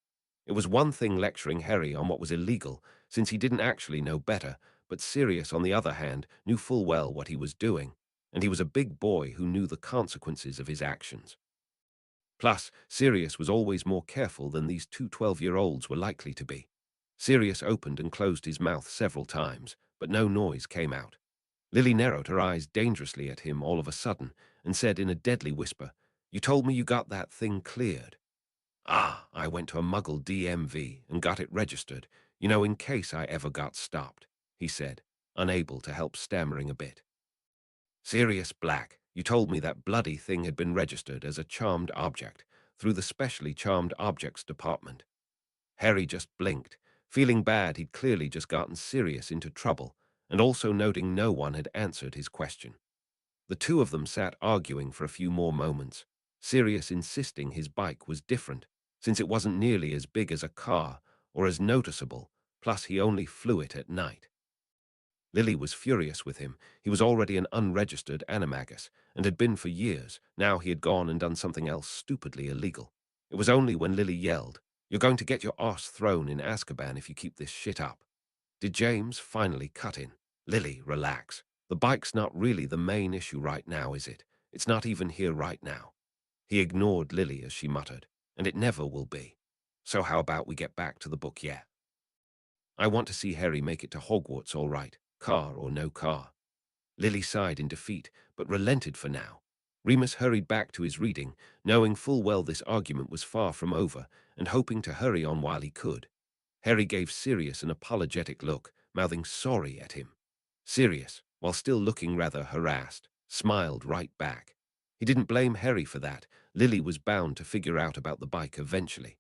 It was one thing lecturing Harry on what was illegal, since he didn't actually know better, but Sirius, on the other hand, knew full well what he was doing, and he was a big boy who knew the consequences of his actions. Plus, Sirius was always more careful than these two 12-year-olds were likely to be. Sirius opened and closed his mouth several times, but no noise came out. Lily narrowed her eyes dangerously at him all of a sudden and said in a deadly whisper, "You told me you got that thing cleared." "Ah, I went to a Muggle DMV and got it registered, in case I ever got stopped," he said, unable to help stammering a bit. "Sirius Black, you told me that bloody thing had been registered as a charmed object through the Specially Charmed Objects Department." Harry just blinked, feeling bad he'd clearly just gotten Sirius into trouble, and also noting no one had answered his question. The two of them sat arguing for a few more moments, Sirius insisting his bike was different, since it wasn't nearly as big as a car or as noticeable, plus he only flew it at night. Lily was furious with him. He was already an unregistered animagus, and had been for years. Now he had gone and done something else stupidly illegal. It was only when Lily yelled, "You're going to get your arse thrown in Azkaban if you keep this shit up," did James finally cut in. "Lily, relax. The bike's not really the main issue right now, is it? It's not even here right now." He ignored Lily as she muttered, "And it never will be. So how about we get back to the book yet? I want to see Harry make it to Hogwarts all right, car or no car." Lily sighed in defeat, but relented for now. Remus hurried back to his reading, knowing full well this argument was far from over, and hoping to hurry on while he could. Harry gave Sirius an apologetic look, mouthing sorry at him. Sirius, while still looking rather harassed, smiled right back. He didn't blame Harry for that. Lily was bound to figure out about the bike eventually.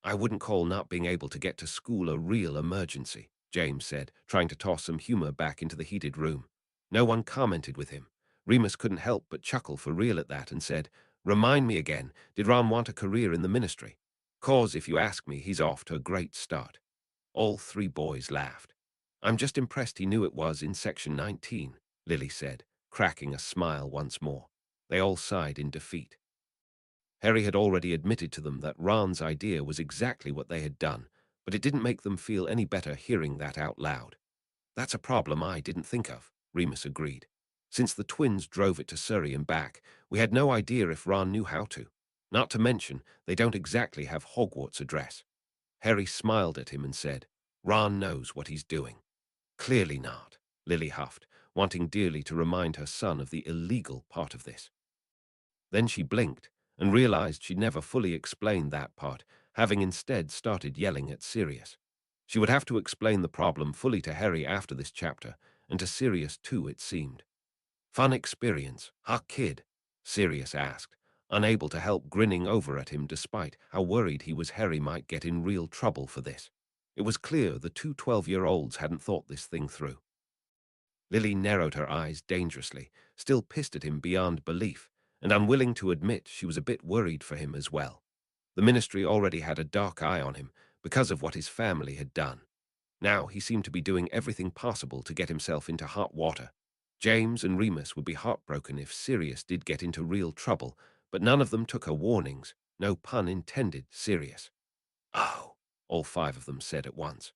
"I wouldn't call not being able to get to school a real emergency," James said, trying to toss some humor back into the heated room. No one commented with him. Remus couldn't help but chuckle for real at that and said, "Remind me again, did Ron want a career in the ministry? 'Cause, if you ask me, he's off to a great start." All three boys laughed. "I'm just impressed he knew it was in Section 19, Lily said, cracking a smile once more. They all sighed in defeat. Harry had already admitted to them that Ron's idea was exactly what they had done, but it didn't make them feel any better hearing that out loud. "That's a problem I didn't think of," Remus agreed. "Since the twins drove it to Surrey and back, we had no idea if Ron knew how to. Not to mention, they don't exactly have Hogwarts' address." Harry smiled at him and said, "Ron knows what he's doing." "Clearly not," Lily huffed, wanting dearly to remind her son of the illegal part of this. Then she blinked and realized she'd never fully explained that part, having instead started yelling at Sirius. She would have to explain the problem fully to Harry after this chapter, and to Sirius too, it seemed. "Fun experience, huh, kid?" Sirius asked, unable to help grinning over at him despite how worried he was Harry might get in real trouble for this. It was clear the two 12-year-olds hadn't thought this thing through. Lily narrowed her eyes dangerously, still pissed at him beyond belief, and unwilling to admit she was a bit worried for him as well. The ministry already had a dark eye on him because of what his family had done. Now he seemed to be doing everything possible to get himself into hot water. James and Remus would be heartbroken if Sirius did get into real trouble, but none of them took her warnings, no pun intended, serious. "Oh," all five of them said at once.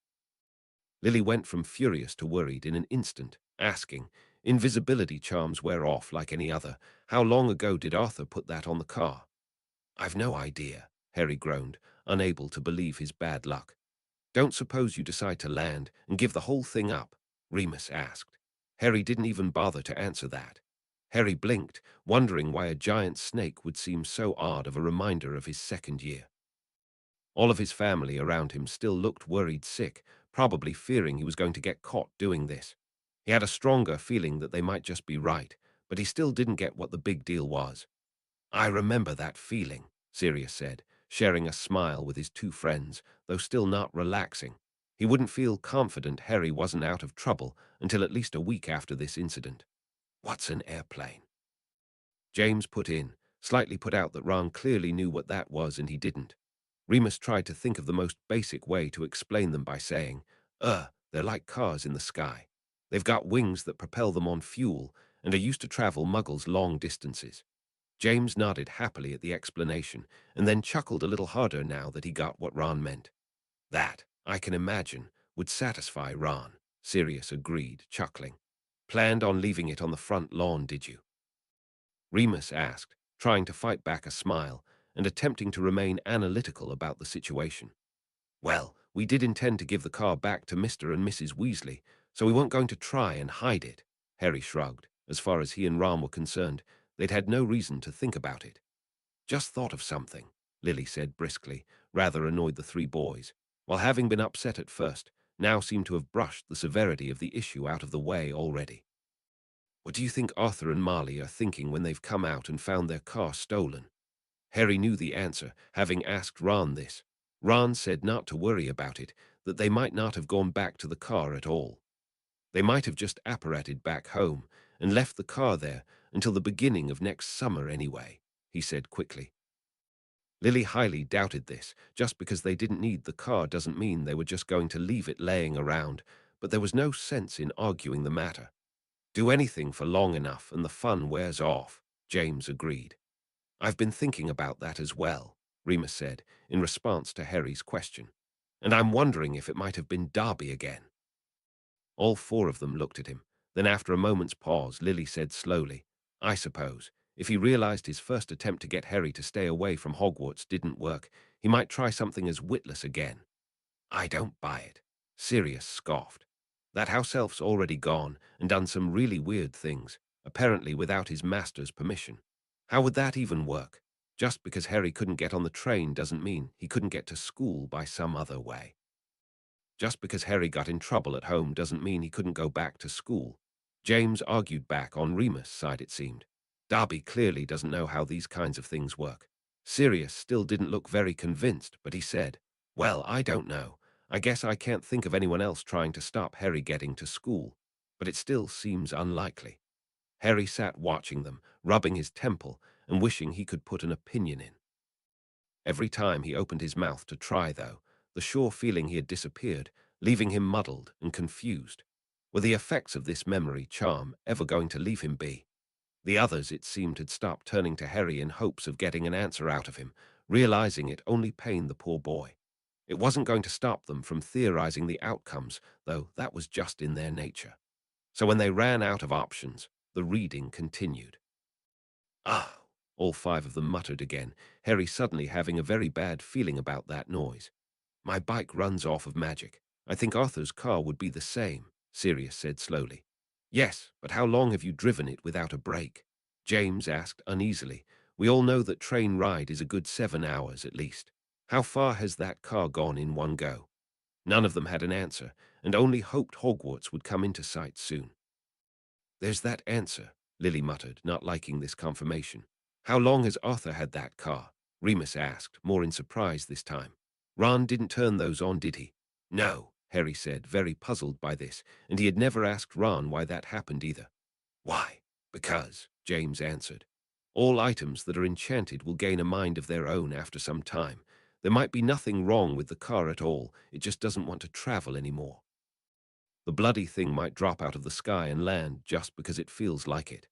Lily went from furious to worried in an instant, asking, "Invisibility charms wear off like any other. How long ago did Arthur put that on the car?" "I've no idea," Harry groaned, unable to believe his bad luck. "Don't suppose you decide to land and give the whole thing up?" Remus asked. Harry didn't even bother to answer that. Harry blinked, wondering why a giant snake would seem so odd of a reminder of his second year. All of his family around him still looked worried sick, probably fearing he was going to get caught doing this. He had a stronger feeling that they might just be right, but he still didn't get what the big deal was. "I remember that feeling," Sirius said, sharing a smile with his two friends, though still not relaxing. He wouldn't feel confident Harry wasn't out of trouble until at least a week after this incident. "What's an airplane?" James put in, slightly put out that Ron clearly knew what that was and he didn't. Remus tried to think of the most basic way to explain them by saying, they're like cars in the sky. They've got wings that propel them on fuel and are used to travel Muggles long distances." James nodded happily at the explanation, and then chuckled a little harder now that he got what Ron meant. That, I can imagine, would satisfy Ron, Sirius agreed, chuckling. Planned on leaving it on the front lawn, did you? Remus asked, trying to fight back a smile and attempting to remain analytical about the situation. Well, we did intend to give the car back to Mr. and Mrs. Weasley, so we weren't going to try and hide it. Harry shrugged. As far as he and Ron were concerned, they'd had no reason to think about it. Just thought of something, Lily said briskly, rather annoyed the three boys, while having been upset at first, now seemed to have brushed the severity of the issue out of the way already. What do you think Arthur and Marley are thinking when they've come out and found their car stolen? Harry knew the answer, having asked Ron this. Ron said not to worry about it, that they might not have gone back to the car at all. They might have just apparated back home and left the car there until the beginning of next summer anyway, he said quickly. Lily highly doubted this. Just because they didn't need the car doesn't mean they were just going to leave it laying around, but there was no sense in arguing the matter. Do anything for long enough and the fun wears off, James agreed. I've been thinking about that as well, Remus said, in response to Harry's question. And I'm wondering if it might have been Darby again. All four of them looked at him. Then after a moment's pause, Lily said slowly, I suppose, if he realized his first attempt to get Harry to stay away from Hogwarts didn't work, he might try something as witless again. I don't buy it, Sirius scoffed. That house elf's already gone and done some really weird things, apparently without his master's permission. How would that even work? Just because Harry couldn't get on the train doesn't mean he couldn't get to school by some other way. Just because Harry got in trouble at home doesn't mean he couldn't go back to school. James argued back on Remus' side, it seemed. Darby clearly doesn't know how these kinds of things work. Sirius still didn't look very convinced, but he said, Well, I don't know. I guess I can't think of anyone else trying to stop Harry getting to school, but it still seems unlikely. Harry sat watching them, rubbing his temple and wishing he could put an opinion in. Every time he opened his mouth to try, though, the sure feeling he had disappeared, leaving him muddled and confused. Were the effects of this memory charm ever going to leave him be? The others, it seemed, had stopped turning to Harry in hopes of getting an answer out of him, realizing it only pained the poor boy. It wasn't going to stop them from theorizing the outcomes, though that was just in their nature. So when they ran out of options, the reading continued. Ah, all five of them muttered again, Harry suddenly having a very bad feeling about that noise. My bike runs off of magic. I think Arthur's car would be the same, Sirius said slowly. Yes, but how long have you driven it without a break? James asked uneasily. We all know that train ride is a good 7 hours at least. How far has that car gone in one go? None of them had an answer, and only hoped Hogwarts would come into sight soon. There's that answer, Lily muttered, not liking this confirmation. How long has Arthur had that car? Remus asked, more in surprise this time. Ron didn't turn those on, did he? No, Harry said, very puzzled by this, and he had never asked Ron why that happened either. Why? Because, James answered. All items that are enchanted will gain a mind of their own after some time. There might be nothing wrong with the car at all, it just doesn't want to travel anymore. The bloody thing might drop out of the sky and land just because it feels like it.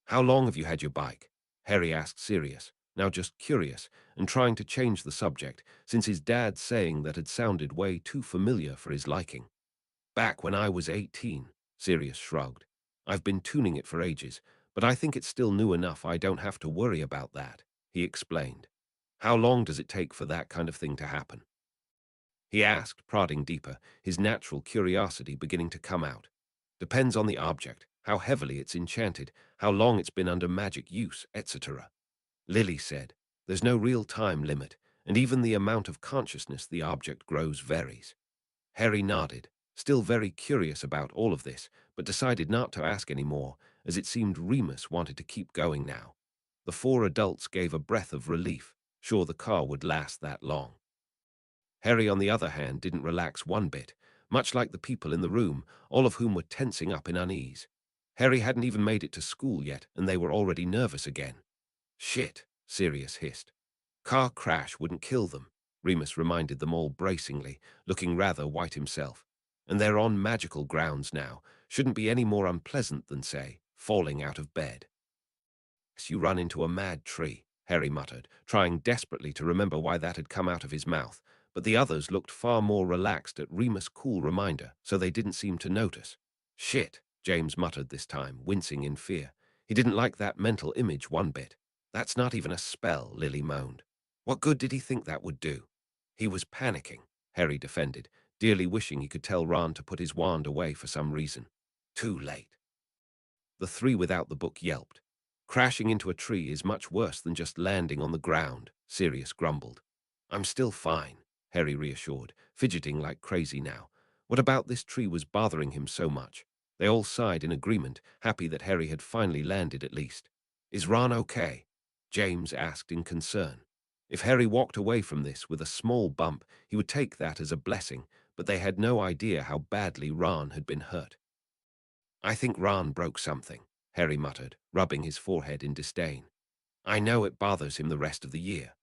How long have you had your bike? Harry asked Sirius, now just curious, and trying to change the subject, since his dad's saying that had sounded way too familiar for his liking. Back when I was 18, Sirius shrugged. I've been tuning it for ages, but I think it's still new enough I don't have to worry about that, he explained. How long does it take for that kind of thing to happen? He asked, prodding deeper, his natural curiosity beginning to come out. Depends on the object, how heavily it's enchanted, how long it's been under magic use, etc. Lily said, there's no real time limit, and even the amount of consciousness the object grows varies. Harry nodded, still very curious about all of this, but decided not to ask any more, as it seemed Remus wanted to keep going now. The four adults gave a breath of relief, sure the car would last that long. Harry, on the other hand, didn't relax one bit, much like the people in the room, all of whom were tensing up in unease. Harry hadn't even made it to school yet, and they were already nervous again. Shit, Sirius hissed. Car crash wouldn't kill them, Remus reminded them all bracingly, looking rather white himself. And they're on magical grounds now, shouldn't be any more unpleasant than, say, falling out of bed. you run into a mad tree, Harry muttered, trying desperately to remember why that had come out of his mouth, but the others looked far more relaxed at Remus' cool reminder, so they didn't seem to notice. Shit, James muttered this time, wincing in fear. He didn't like that mental image one bit. That's not even a spell, Lily moaned. What good did he think that would do? He was panicking, Harry defended, dearly wishing he could tell Ron to put his wand away for some reason. Too late. The three without the book yelped. Crashing into a tree is much worse than just landing on the ground, Sirius grumbled. I'm still fine, Harry reassured, fidgeting like crazy now. What about this tree was bothering him so much? They all sighed in agreement, happy that Harry had finally landed at least. Is Ron okay? James asked in concern. If Harry walked away from this with a small bump, he would take that as a blessing, but they had no idea how badly Ron had been hurt. I think Ron broke something, Harry muttered, rubbing his forehead in disdain. I know it bothers him the rest of the year.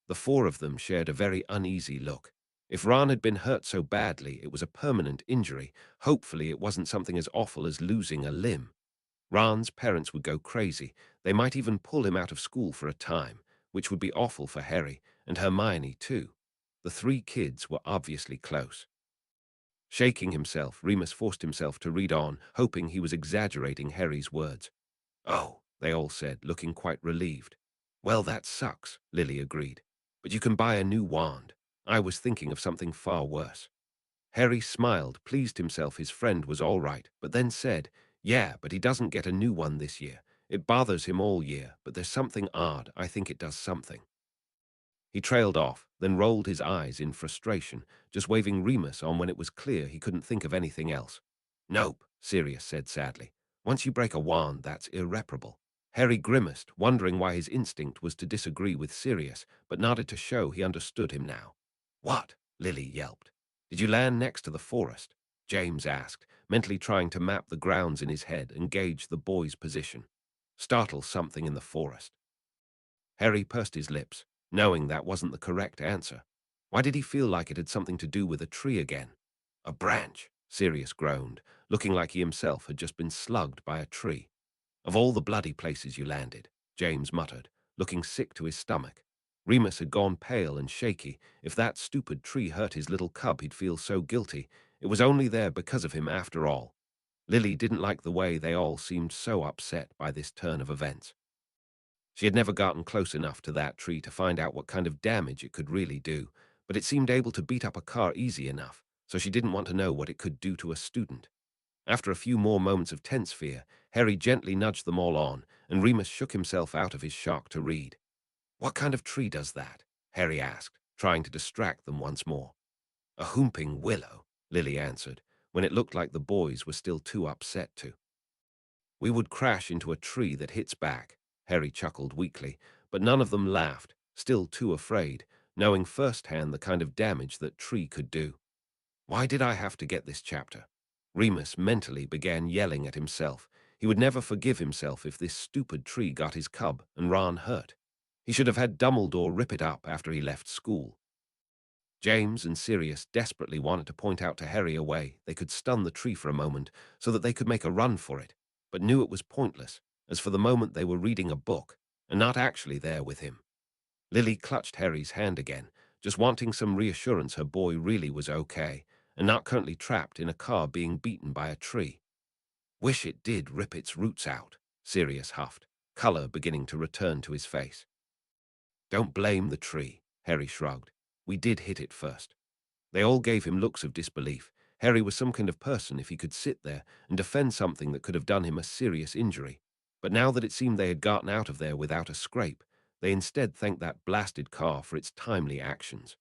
The four of them shared a very uneasy look. If Ron had been hurt so badly it was a permanent injury, hopefully it wasn't something as awful as losing a limb. Ron's parents would go crazy. They might even pull him out of school for a time, which would be awful for Harry, and Hermione too. The three kids were obviously close. Shaking himself, Remus forced himself to read on, hoping he was exaggerating Harry's words. Oh, they all said, looking quite relieved. Well, that sucks, Lily agreed. But you can buy a new wand. I was thinking of something far worse. Harry smiled, pleased himself his friend was all right, but then said, yeah, but he doesn't get a new one this year. It bothers him all year, but there's something odd. I think it does something. He trailed off, then rolled his eyes in frustration, just waving Remus on when it was clear he couldn't think of anything else. Nope, Sirius said sadly. Once you break a wand, that's irreparable. Harry grimaced, wondering why his instinct was to disagree with Sirius, but nodded to show he understood him now. What? Lily yelped. Did you land next to the forest? James asked, mentally trying to map the grounds in his head and gauge the boy's position. Startle something in the forest. Harry pursed his lips, knowing that wasn't the correct answer. Why did he feel like it had something to do with a tree again? A branch, Sirius groaned, looking like he himself had just been slugged by a tree. Of all the bloody places you landed, James muttered, looking sick to his stomach. Remus had gone pale and shaky. If that stupid tree hurt his little cub, he'd feel so guilty. It was only there because of him after all. Lily didn't like the way they all seemed so upset by this turn of events. She had never gotten close enough to that tree to find out what kind of damage it could really do, but it seemed able to beat up a car easy enough, so she didn't want to know what it could do to a student. After a few more moments of tense fear, Harry gently nudged them all on, and Remus shook himself out of his shock to read. What kind of tree does that? Harry asked, trying to distract them once more. A whooping willow, Lily answered, when it looked like the boys were still too upset to. We would crash into a tree that hits back, Harry chuckled weakly, but none of them laughed, still too afraid, knowing firsthand the kind of damage that tree could do. Why did I have to get this chapter? Remus mentally began yelling at himself. He would never forgive himself if this stupid tree got his cub and Ron hurt. He should have had Dumbledore rip it up after he left school. James and Sirius desperately wanted to point out to Harry a way they could stun the tree for a moment so that they could make a run for it, but knew it was pointless, as for the moment they were reading a book and not actually there with him. Lily clutched Harry's hand again, just wanting some reassurance her boy really was okay and not currently trapped in a car being beaten by a tree. Wish it did rip its roots out, Sirius huffed, color beginning to return to his face. Don't blame the tree, Harry shrugged. We did hit it first. They all gave him looks of disbelief. Harry was some kind of person if he could sit there and defend something that could have done him a serious injury. But now that it seemed they had gotten out of there without a scrape, they instead thanked that blasted car for its timely actions.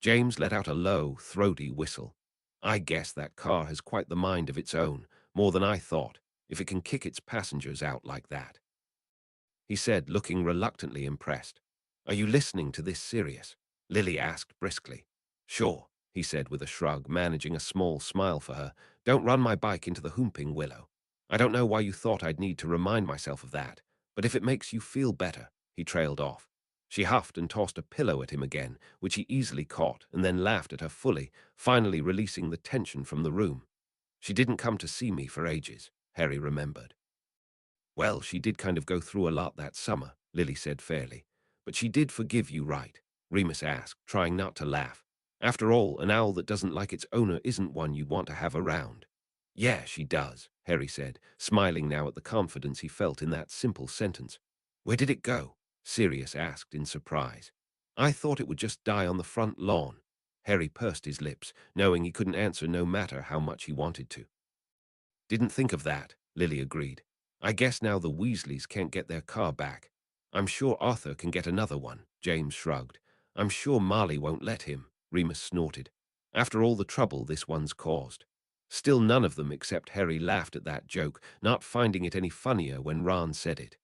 James let out a low, throaty whistle. I guess that car has quite the mind of its own, more than I thought, if it can kick its passengers out like that. He said, looking reluctantly impressed. Are you listening to this serious? Lily asked briskly. Sure, he said with a shrug, managing a small smile for her. Don't run my bike into the whooping willow. I don't know why you thought I'd need to remind myself of that, but if it makes you feel better, he trailed off. She huffed and tossed a pillow at him again, which he easily caught, and then laughed at her fully, finally releasing the tension from the room. She didn't come to see me for ages, Harry remembered. Well, she did kind of go through a lot that summer, Lily said fairly. But she did forgive you, right? Remus asked, trying not to laugh. After all, an owl that doesn't like its owner isn't one you'd want to have around. Yeah, she does, Harry said, smiling now at the confidence he felt in that simple sentence. Where did it go? Sirius asked in surprise. I thought it would just die on the front lawn. Harry pursed his lips, knowing he couldn't answer no matter how much he wanted to. Didn't think of that, Lily agreed. I guess now the Weasleys can't get their car back. I'm sure Arthur can get another one, James shrugged. I'm sure Marley won't let him, Remus snorted. After all the trouble this one's caused. Still none of them except Harry laughed at that joke, not finding it any funnier when Ron said it.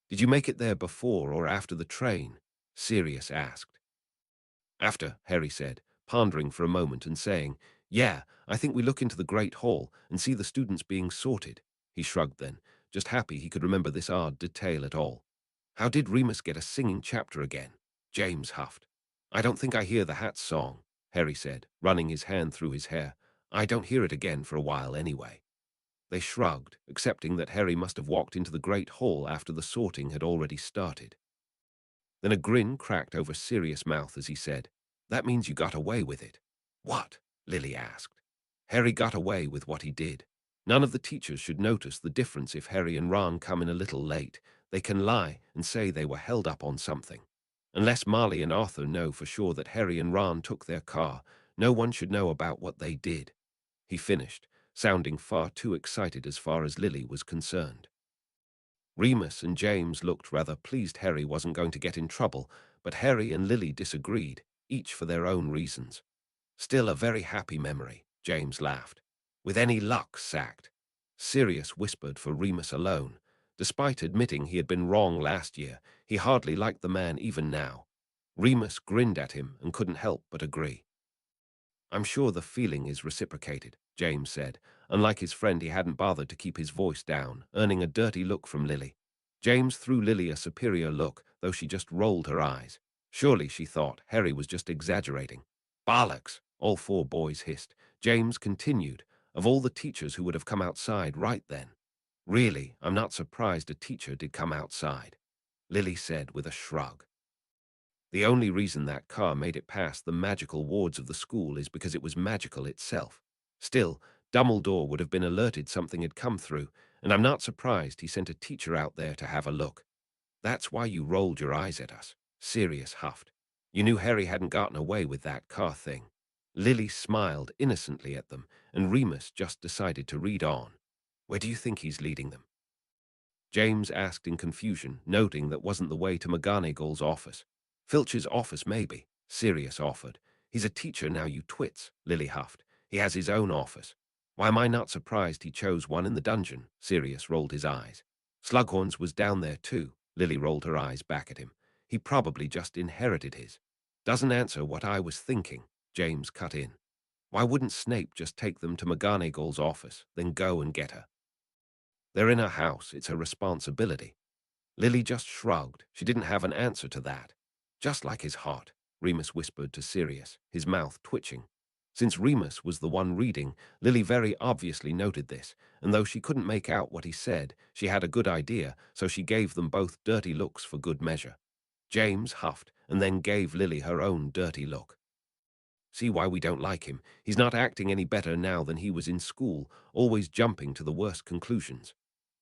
Did you make it there before or after the train? Sirius asked. After, Harry said, pondering for a moment and saying, yeah, I think we look into the Great Hall and see the students being sorted. He shrugged then, just happy he could remember this odd detail at all. How did Remus get a singing chapter again? James huffed. I don't think I hear the Hat's song, Harry said, running his hand through his hair. I don't hear it again for a while anyway. They shrugged, accepting that Harry must have walked into the Great Hall after the sorting had already started. Then a grin cracked over Sirius' mouth as he said, That means you got away with it. What? Lily asked. Harry got away with what he did. None of the teachers should notice the difference if Harry and Ron come in a little late. They can lie and say they were held up on something. Unless Marley and Arthur know for sure that Harry and Ron took their car, no one should know about what they did. He finished, sounding far too excited as far as Lily was concerned. Remus and James looked rather pleased Harry wasn't going to get in trouble, but Harry and Lily disagreed, each for their own reasons. Still a very happy memory, James laughed. With any luck, sacked. Sirius whispered for Remus alone. Despite admitting he had been wrong last year, he hardly liked the man even now. Remus grinned at him and couldn't help but agree. I'm sure the feeling is reciprocated, James said. Unlike his friend, he hadn't bothered to keep his voice down, earning a dirty look from Lily. James threw Lily a superior look, though she just rolled her eyes. Surely, she thought, Harry was just exaggerating. Bollocks, all four boys hissed. James continued, of all the teachers who would have come outside right then. Really, I'm not surprised a teacher did come outside, Lily said with a shrug. The only reason that car made it past the magical wards of the school is because it was magical itself. Still, Dumbledore would have been alerted something had come through, and I'm not surprised he sent a teacher out there to have a look. That's why you rolled your eyes at us, Sirius huffed. You knew Harry hadn't gotten away with that car thing. Lily smiled innocently at them, and Remus just decided to read on. Where do you think he's leading them? James asked in confusion, noting that wasn't the way to McGonagall's office. Filch's office, maybe, Sirius offered. He's a teacher now, you twits, Lily huffed. He has his own office. Why am I not surprised he chose one in the dungeon? Sirius rolled his eyes. Slughorn's was down there too, Lily rolled her eyes back at him. He probably just inherited his. Doesn't answer what I was thinking, James cut in. Why wouldn't Snape just take them to McGonagall's office, then go and get her? They're in her house, it's her responsibility. Lily just shrugged. She didn't have an answer to that. Just like his heart, Remus whispered to Sirius, his mouth twitching. Since Remus was the one reading, Lily very obviously noted this, and though she couldn't make out what he said, she had a good idea, so she gave them both dirty looks for good measure. James huffed, and then gave Lily her own dirty look. See why we don't like him. He's not acting any better now than he was in school, always jumping to the worst conclusions.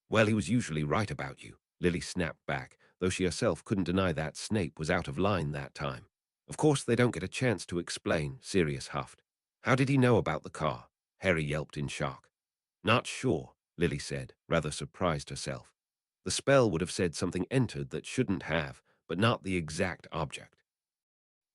Well, he was usually right about you, Lily snapped back, though she herself couldn't deny that Snape was out of line that time. Of course they don't get a chance to explain, Sirius huffed. How did he know about the car? Harry yelped in shock. Not sure, Lily said, rather surprised herself. The spell would have said something entered that shouldn't have, but not the exact object.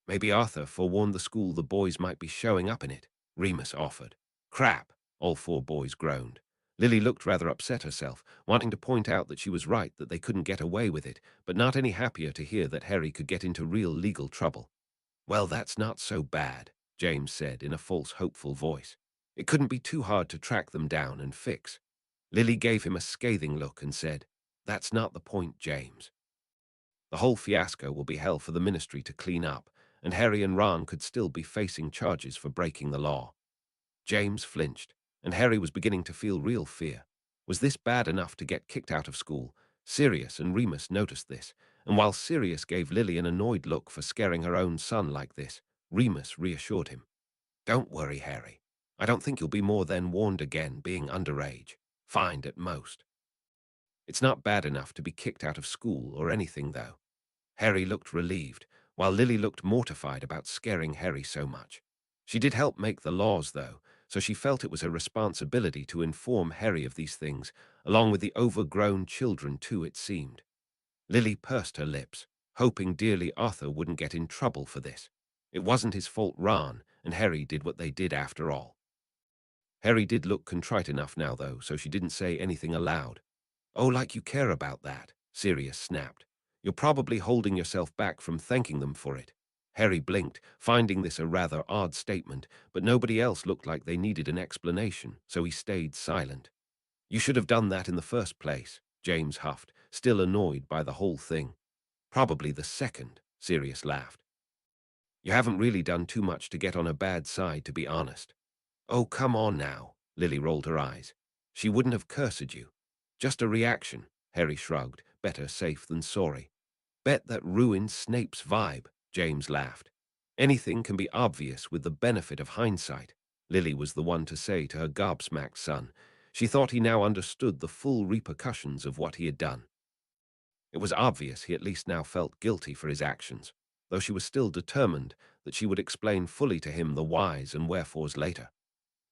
Maybe Arthur forewarned the school the boys might be showing up in it, Remus offered. Crap, all four boys groaned. Lily looked rather upset herself, wanting to point out that she was right that they couldn't get away with it, but not any happier to hear that Harry could get into real legal trouble. Well, that's not so bad, James said in a false hopeful voice. It couldn't be too hard to track them down and fix. Lily gave him a scathing look and said, That's not the point, James. The whole fiasco will be hell for the ministry to clean up, and Harry and Ron could still be facing charges for breaking the law. James flinched, and Harry was beginning to feel real fear. Was this bad enough to get kicked out of school? Sirius and Remus noticed this, and while Sirius gave Lily an annoyed look for scaring her own son like this, Remus reassured him. "Don't worry, Harry. I don't think you'll be more than warned again, being underage. Fined at most. It's not bad enough to be kicked out of school or anything, though." Harry looked relieved, while Lily looked mortified about scaring Harry so much. She did help make the laws, though, so she felt it was her responsibility to inform Harry of these things, along with the overgrown children too, it seemed. Lily pursed her lips, hoping dearly Arthur wouldn't get in trouble for this. It wasn't his fault Ron and Harry did what they did after all. Harry did look contrite enough now, though, so she didn't say anything aloud. "Oh, like you care about that," Sirius snapped. "You're probably holding yourself back from thanking them for it." Harry blinked, finding this a rather odd statement, but nobody else looked like they needed an explanation, so he stayed silent. "You should have done that in the first place," James huffed, still annoyed by the whole thing. "Probably the second," Sirius laughed. "You haven't really done too much to get on a bad side, to be honest." "Oh, come on now," Lily rolled her eyes. "She wouldn't have cursed you. Just a reaction," Harry shrugged, better safe than sorry. "Bet that ruined Snape's vibe," James laughed. "Anything can be obvious with the benefit of hindsight," Lily was the one to say to her gobsmacked son. She thought he now understood the full repercussions of what he had done. It was obvious he at least now felt guilty for his actions, though she was still determined that she would explain fully to him the whys and wherefores later.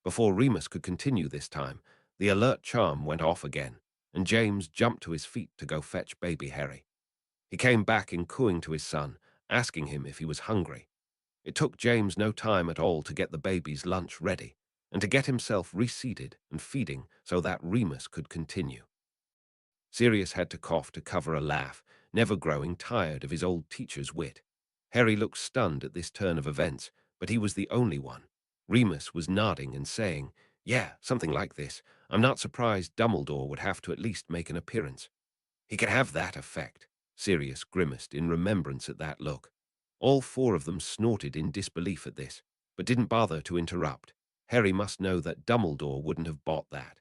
Before Remus could continue this time, the alert charm went off again, and James jumped to his feet to go fetch baby Harry. He came back in cooing to his son, asking him if he was hungry. It took James no time at all to get the baby's lunch ready, and to get himself reseated and feeding so that Remus could continue. Sirius had to cough to cover a laugh, never growing tired of his old teacher's wit. Harry looked stunned at this turn of events, but he was the only one. Remus was nodding and saying, "Yeah, something like this. I'm not surprised Dumbledore would have to at least make an appearance." "He can have that effect." Sirius grimaced in remembrance at that look. All four of them snorted in disbelief at this, but didn't bother to interrupt. Harry must know that Dumbledore wouldn't have bought that.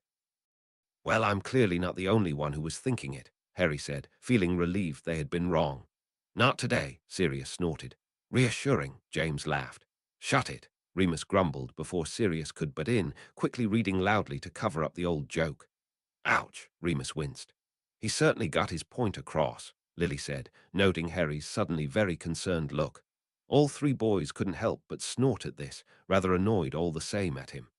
"Well, I'm clearly not the only one who was thinking it," Harry said, feeling relieved they had been wrong. "Not today," Sirius snorted. "Reassuring," James laughed. "Shut it," Remus grumbled before Sirius could butt in, quickly reading loudly to cover up the old joke. "Ouch," Remus winced. "He certainly got his point across," Lily said, noting Harry's suddenly very concerned look. All three boys couldn't help but snort at this, rather annoyed all the same at him.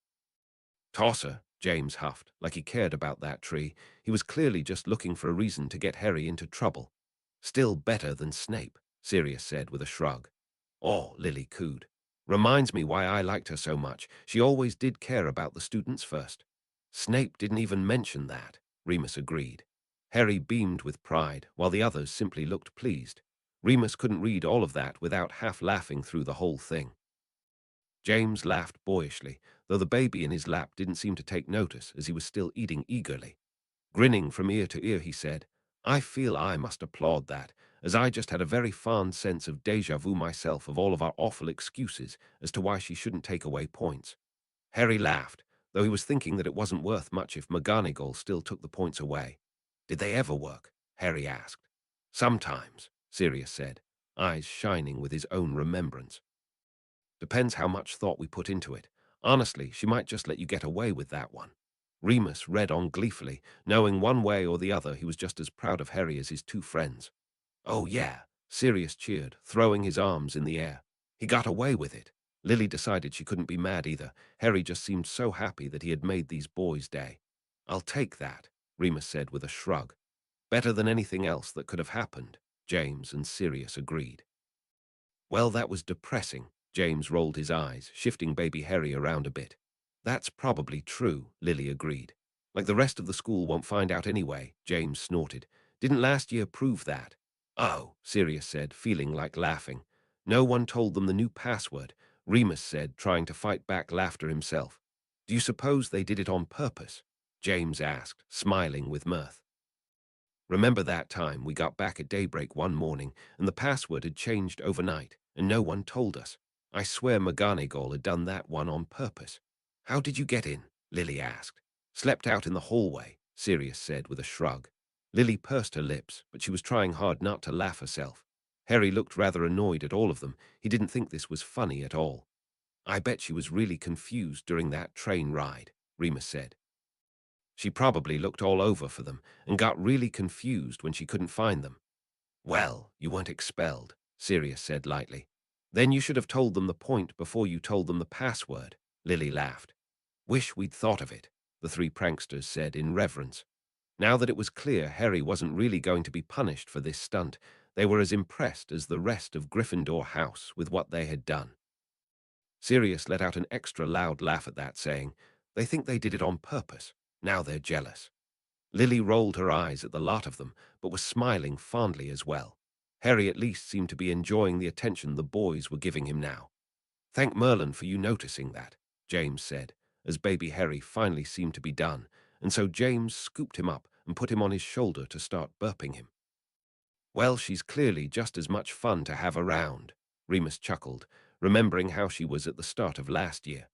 "Tosser," James huffed, like he cared about that tree. He was clearly just looking for a reason to get Harry into trouble. "Still better than Snape," Sirius said with a shrug. "Oh," Lily cooed. "Reminds me why I liked her so much. She always did care about the students first." "Snape didn't even mention that," Remus agreed. Harry beamed with pride, while the others simply looked pleased. Remus couldn't read all of that without half laughing through the whole thing. James laughed boyishly, though the baby in his lap didn't seem to take notice as he was still eating eagerly. Grinning from ear to ear, he said, "I feel I must applaud that, as I just had a very fond sense of déjà vu myself of all of our awful excuses as to why she shouldn't take away points." Harry laughed, though he was thinking that it wasn't worth much if McGonagall still took the points away. "Did they ever work?" Harry asked. "Sometimes," Sirius said, eyes shining with his own remembrance. "Depends how much thought we put into it. Honestly, she might just let you get away with that one." Remus read on gleefully, knowing one way or the other he was just as proud of Harry as his two friends. "Oh, yeah," Sirius cheered, throwing his arms in the air. "He got away with it." Lily decided she couldn't be mad either. Harry just seemed so happy that he had made these boys' day. "I'll take that," Remus said with a shrug. "Better than anything else that could have happened," James and Sirius agreed. "Well, that was depressing." James rolled his eyes, shifting baby Harry around a bit. "That's probably true," Lily agreed. "Like the rest of the school won't find out anyway," James snorted. "Didn't last year prove that?" "Oh," Sirius said, feeling like laughing. "No one told them the new password," Remus said, trying to fight back laughter himself. "Do you suppose they did it on purpose?" James asked, smiling with mirth. "Remember that time we got back at daybreak one morning and the password had changed overnight and no one told us? I swear McGonagall had done that one on purpose." "How did you get in?" Lily asked. "Slept out in the hallway," Sirius said with a shrug. Lily pursed her lips, but she was trying hard not to laugh herself. Harry looked rather annoyed at all of them. He didn't think this was funny at all. I bet she was really confused during that train ride, Remus said. She probably looked all over for them and got really confused when she couldn't find them. Well, you weren't expelled, Sirius said lightly. Then you should have told them the point before you told them the password, Lily laughed. Wish we'd thought of it, the three pranksters said in reverence. Now that it was clear Harry wasn't really going to be punished for this stunt, they were as impressed as the rest of Gryffindor House with what they had done. Sirius let out an extra loud laugh at that, saying, "They think they did it on purpose. Now they're jealous." Lily rolled her eyes at the lot of them, but was smiling fondly as well. Harry at least seemed to be enjoying the attention the boys were giving him now. "Thank Merlin for you noticing that," James said, as baby Harry finally seemed to be done, and so James scooped him up and put him on his shoulder to start burping him. "Well, she's clearly just as much fun to have around," Remus chuckled, remembering how she was at the start of last year.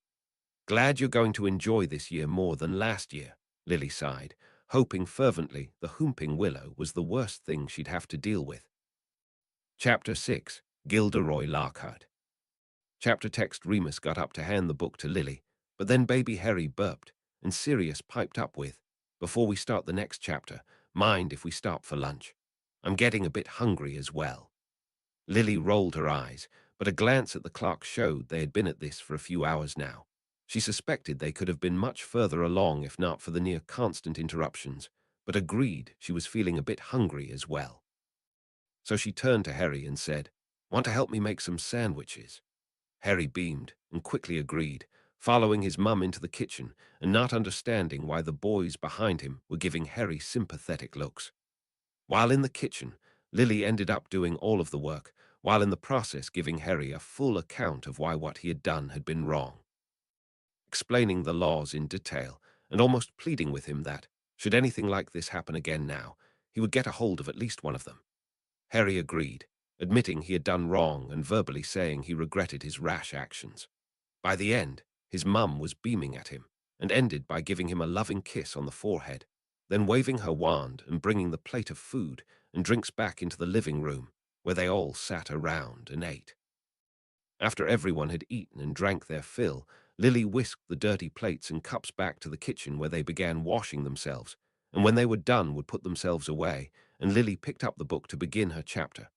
"Glad you're going to enjoy this year more than last year," Lily sighed, hoping fervently the Whomping Willow was the worst thing she'd have to deal with. Chapter 6. Gilderoy Lockhart. Chapter text. Remus got up to hand the book to Lily, but then baby Harry burped, and Sirius piped up with, "Before we start the next chapter, mind if we stop for lunch? I'm getting a bit hungry as well." Lily rolled her eyes, but a glance at the clock showed they had been at this for a few hours now. She suspected they could have been much further along if not for the near-constant interruptions, but agreed she was feeling a bit hungry as well. So she turned to Harry and said, "Want to help me make some sandwiches?" Harry beamed and quickly agreed, following his mum into the kitchen and not understanding why the boys behind him were giving Harry sympathetic looks. While in the kitchen, Lily ended up doing all of the work, while in the process giving Harry a full account of why what he had done had been wrong. Explaining the laws in detail and almost pleading with him that, should anything like this happen again now, he would get a hold of at least one of them. Harry agreed, admitting he had done wrong and verbally saying he regretted his rash actions. By the end, his mum was beaming at him and ended by giving him a loving kiss on the forehead, then waving her wand and bringing the plate of food and drinks back into the living room, where they all sat around and ate. After everyone had eaten and drank their fill, Lily whisked the dirty plates and cups back to the kitchen where they began washing themselves, and when they were done would put themselves away, and Lily picked up the book to begin her chapter,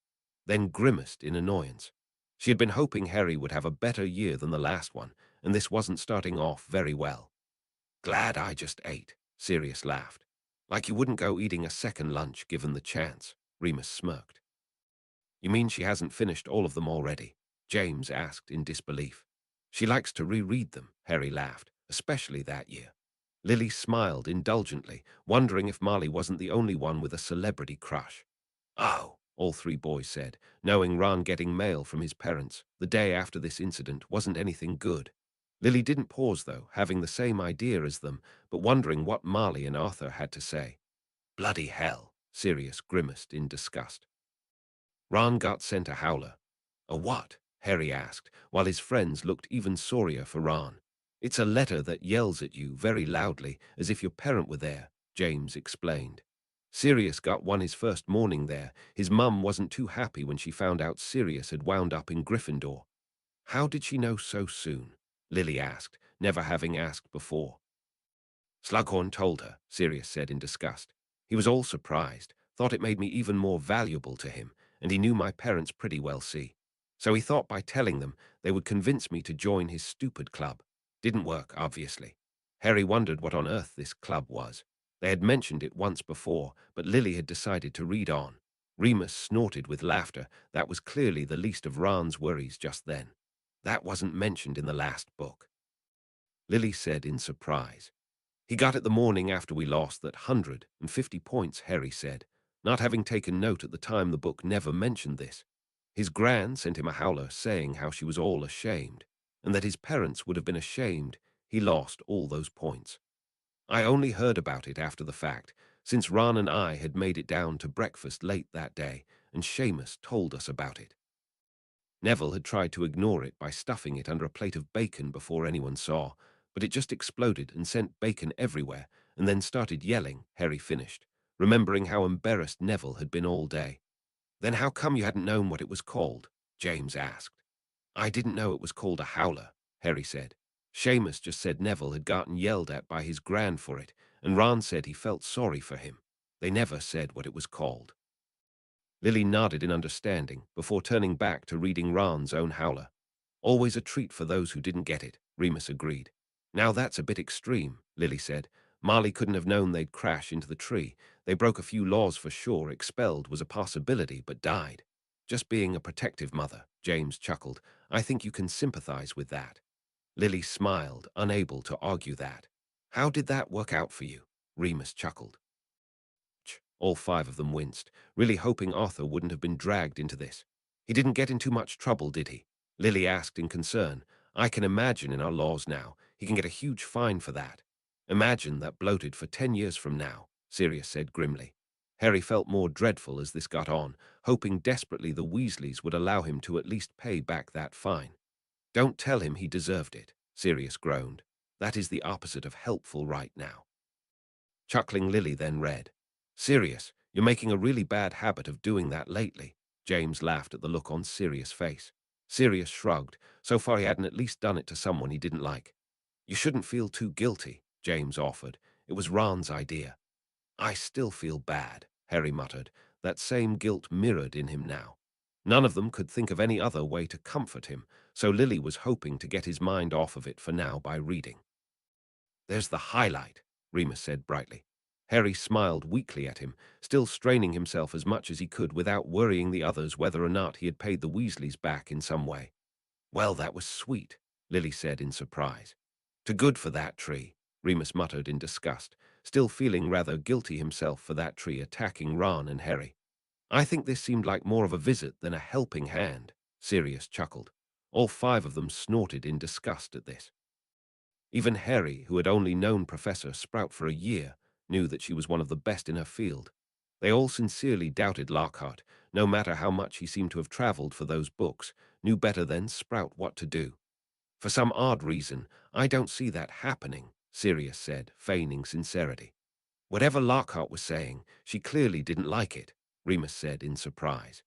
then grimaced in annoyance. She had been hoping Harry would have a better year than the last one, and this wasn't starting off very well. "Glad I just ate," Sirius laughed. "Like you wouldn't go eating a second lunch given the chance," Remus smirked. "You mean she hasn't finished all of them already?" James asked in disbelief. "She likes to reread them," Harry laughed, "especially that year." Lily smiled indulgently, wondering if Molly wasn't the only one with a celebrity crush. "Oh," all three boys said, knowing Ron getting mail from his parents the day after this incident wasn't anything good. Lily didn't pause, though, having the same idea as them, but wondering what Marley and Arthur had to say. "Bloody hell," Sirius grimaced in disgust. Ron got sent a howler. "A what?" Harry asked, while his friends looked even sorrier for Ron. "It's a letter that yells at you very loudly, as if your parent were there," James explained. Sirius got one his first morning there. His mum wasn't too happy when she found out Sirius had wound up in Gryffindor. "How did she know so soon?" Lily asked, never having asked before. "Slughorn told her," Sirius said in disgust. "He was all surprised, thought it made me even more valuable to him, and he knew my parents pretty well, see. So he thought by telling them they would convince me to join his stupid club. Didn't work, obviously." Harry wondered what on earth this club was. They had mentioned it once before, but Lily had decided to read on. Remus snorted with laughter. That was clearly the least of Ron's worries just then. "That wasn't mentioned in the last book," Lily said in surprise. "He got it the morning after we lost that 150 points," Harry said, not having taken note at the time the book never mentioned this. His gran sent him a howler saying how she was all ashamed, and that his parents would have been ashamed he lost all those points. "I only heard about it after the fact, since Ron and I had made it down to breakfast late that day, and Seamus told us about it." Neville had tried to ignore it by stuffing it under a plate of bacon before anyone saw, but it just exploded and sent bacon everywhere, and then started yelling, Harry finished, remembering how embarrassed Neville had been all day. "Then how come you hadn't known what it was called?" James asked. "I didn't know it was called a howler," Harry said. "Seamus just said Neville had gotten yelled at by his gran for it, and Ron said he felt sorry for him. They never said what it was called." Lily nodded in understanding before turning back to reading Ron's own howler. "Always a treat for those who didn't get it," Remus agreed. "Now that's a bit extreme," Lily said. "Marley couldn't have known they'd crash into the tree. They broke a few laws for sure. Expelled was a possibility, but died. Just being a protective mother," James chuckled. "I think you can sympathize with that." Lily smiled, unable to argue that. "How did that work out for you?" Remus chuckled. All five of them winced, really hoping Arthur wouldn't have been dragged into this. "He didn't get into much trouble, did he?" Lily asked in concern. "I can imagine in our laws now, he can get a huge fine for that." "Imagine that bloated for 10 years from now," Sirius said grimly. Harry felt more dreadful as this got on, hoping desperately the Weasleys would allow him to at least pay back that fine. "Don't tell him he deserved it," Sirius groaned. "That is the opposite of helpful right now." Chuckling, Lily then read, "Sirius, you're making a really bad habit of doing that lately." James laughed at the look on Sirius' face. Sirius shrugged. So far he hadn't at least done it to someone he didn't like. "You shouldn't feel too guilty," James offered. "It was Ron's idea." "I still feel bad," Harry muttered. That same guilt mirrored in him now. None of them could think of any other way to comfort him, so Lily was hoping to get his mind off of it for now by reading. "There's the highlight," Remus said brightly. Harry smiled weakly at him, still straining himself as much as he could without worrying the others whether or not he had paid the Weasleys back in some way. "Well, that was sweet," Lily said in surprise. "Too good for that tree," Remus muttered in disgust, still feeling rather guilty himself for that tree attacking Ron and Harry. "I think this seemed like more of a visit than a helping hand," Sirius chuckled. All five of them snorted in disgust at this. Even Harry, who had only known Professor Sprout for a year, knew that she was one of the best in her field. They all sincerely doubted Lockhart, no matter how much he seemed to have traveled for those books, knew better than Sprout what to do. "For some odd reason, I don't see that happening," Sirius said, feigning sincerity. "Whatever Lockhart was saying, she clearly didn't like it," Remus said in surprise.